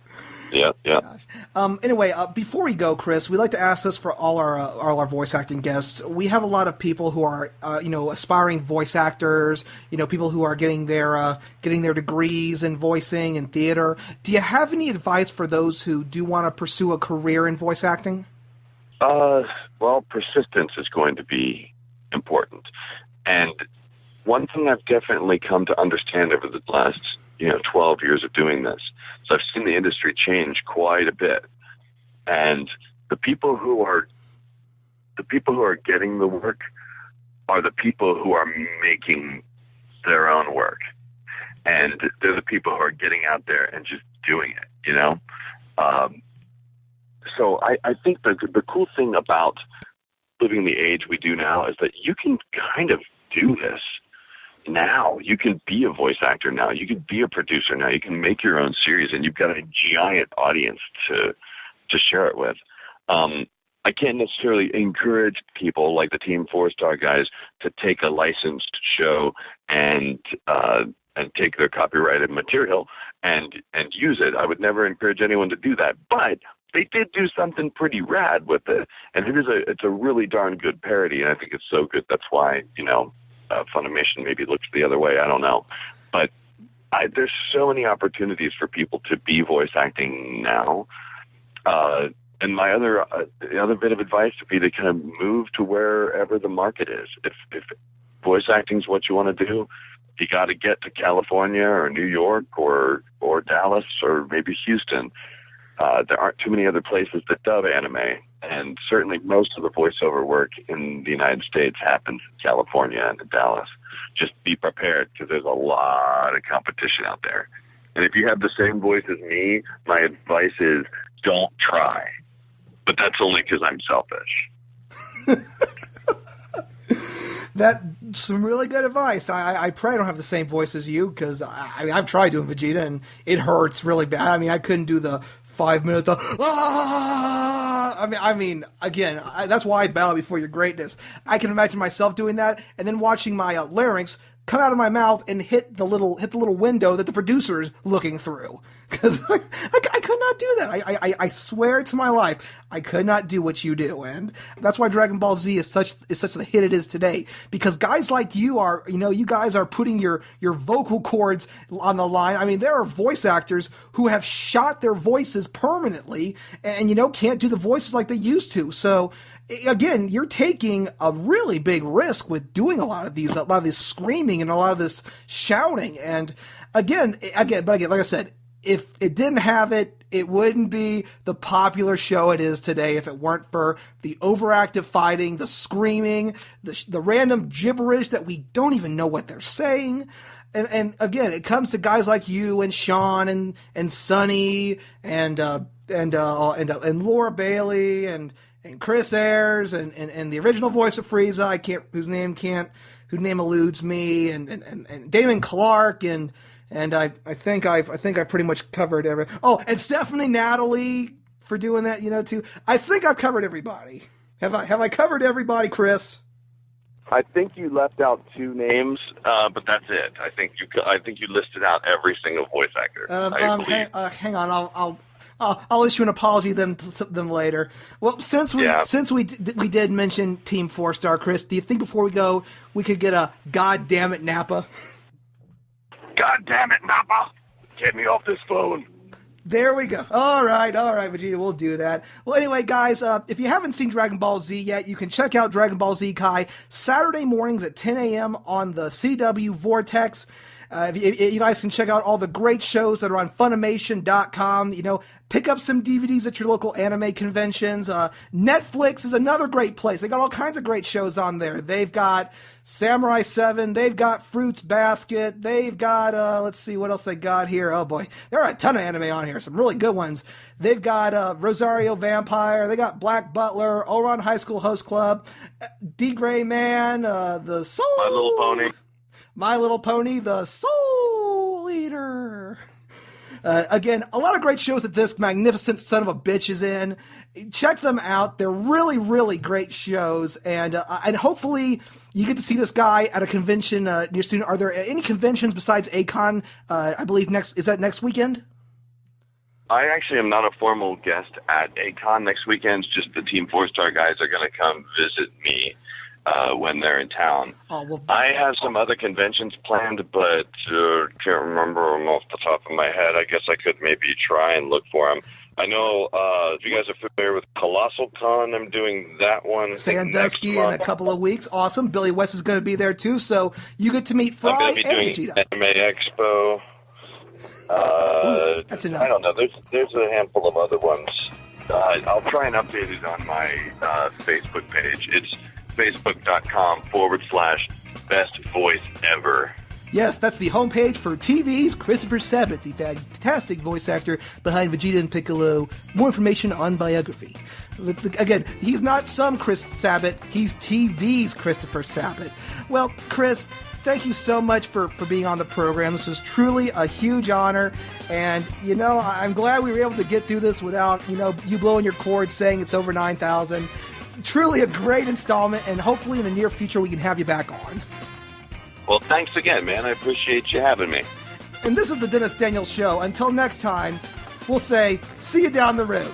Anyway, before we go, Chris, we like to ask this for all our voice acting guests. We have a lot of people who are, aspiring voice actors. People who are getting their degrees in voicing and theater. Do you have any advice for those who do want to pursue a career in voice acting? Well, persistence is going to be important, and one thing I've definitely come to understand over the last 12 years of doing this. So I've seen the industry change quite a bit, and the people who are getting the work are the people who are making their own work, and they're the people who are getting out there and just doing it. So I think the cool thing about living the age we do now is that you can kind of do this now. You can be a voice actor now. You can be a producer now. You can make your own series, and you've got a giant audience to share it with. I can't necessarily encourage people like the Team 4-Star guys to take a licensed show and take their copyrighted material and use it. I would never encourage anyone to do that, but they did do something pretty rad with it, and it's a really darn good parody, and I think it's so good. That's why Funimation maybe looks the other way. I don't know, but there's so many opportunities for people to be voice acting now. And my other bit of advice would be to kind of move to wherever the market is. If voice acting is what you want to do, you got to get to California or New York or Dallas or maybe Houston. There aren't too many other places that dub anime, and certainly most of the voiceover work in the United States happens in California and in Dallas. Just be prepared, because there's a lot of competition out there. And if you have the same voice as me, my advice is don't try. But that's only because I'm selfish. That's some really good advice. I pray I don't have the same voice as you, because I mean, I've tried doing Vegeta and it hurts really bad. I mean, I couldn't do the 5-minute I mean, again, that's why I bow before your greatness. I can imagine myself doing that and then watching my larynx come out of my mouth and hit the little window that the producer is looking through. Because I could not do that. I swear to my life, I could not do what you do, and that's why DragonBalll Z is such the hit it is today. Because guys like you are, you guys are putting your vocal cords on the line. I mean, there are voice actors who have shot their voices permanently, and can't do the voices like they used to. So again, you're taking a really big risk with doing a lot of this screaming and a lot of this shouting. And again, like I said, if it didn't have it, it wouldn't be the popular show it is today if it weren't for the overactive fighting, the screaming, the random gibberish that we don't even know what they're saying. And again, it comes to guys like you and Sean and Sonny and Laura Bailey and Chris Ayres and the original voice of Frieza, whose name eludes me, and Damon Clark and I think I pretty much covered every. Oh, and Stephanie Natalie for doing that, too. I think I've covered everybody. Have I covered everybody, Chris? I think you left out 2 names, but that's it. I think you listed out every single voice actor. Hang on, I'll issue an apology to them later. Well, since we did mention Team 4-Star, Chris, do you think before we go we could get a God damn it Nappa? God damn it, Nappa! Get me off this phone. There we go. All right, Vegeta, we'll do that. Well, anyway, guys, if you haven't seen DragonBalll Z yet, you can check out DragonBalll Z Kai Saturday mornings at 10 a.m. on the CW Vortex. You guys can check out all the great shows that are on Funimation.com. Pick up some DVDs at your local anime conventions. Netflix is another great place. They got all kinds of great shows on there. They've got Samurai 7. They've got Fruits Basket. They've got, let's see what else they got here. Oh boy, there are a ton of anime on here. Some really good ones. They've got Rosario Vampire. They got Black Butler, Ouran High School Host Club, D. Gray Man, the Soul. My Little Pony, the Soul Eater. Again, a lot of great shows that this magnificent son of a bitch is in. Check them out. They're really, really great shows. And hopefully you get to see this guy at a convention near soon. Are there any conventions besides A-Kon, I believe is that next weekend? I actually am not a formal guest at A-Kon next weekend. It's just the Team 4-Star guys are going to come visit me when they're in town. Oh, well, I have some other conventions planned, but can't remember them off the top of my head. I guess I could maybe try and look for them. I know if you guys are familiar with Colossal Con, I'm doing that one. Sandusky in a couple of weeks. Awesome. Billy West is going to be there too, so you get to meet Fry I'm going to be doing Vegeta. Anime Expo. Ooh, that's enough. I don't know. There's a handful of other ones. I'll try and update it on my Facebook page. It's facebook.com/best voice ever. Yes, that's the homepage for TV's Christopher Sabat, the fantastic voice actor behind Vegeta and Piccolo. More information on biography. Again, he's not some Chris Sabat, he's TV's Christopher Sabat. Well, Chris, thank you so much for being on the program. This was truly a huge honor, and I'm glad we were able to get through this without you blowing your cord saying it's over 9,000. Truly a great installment, and hopefully in the near future we can have you back on. Well, thanks again, man. I appreciate you having me. And this is the Dennis Daniels Show. Until next time, we'll say, see you down the road.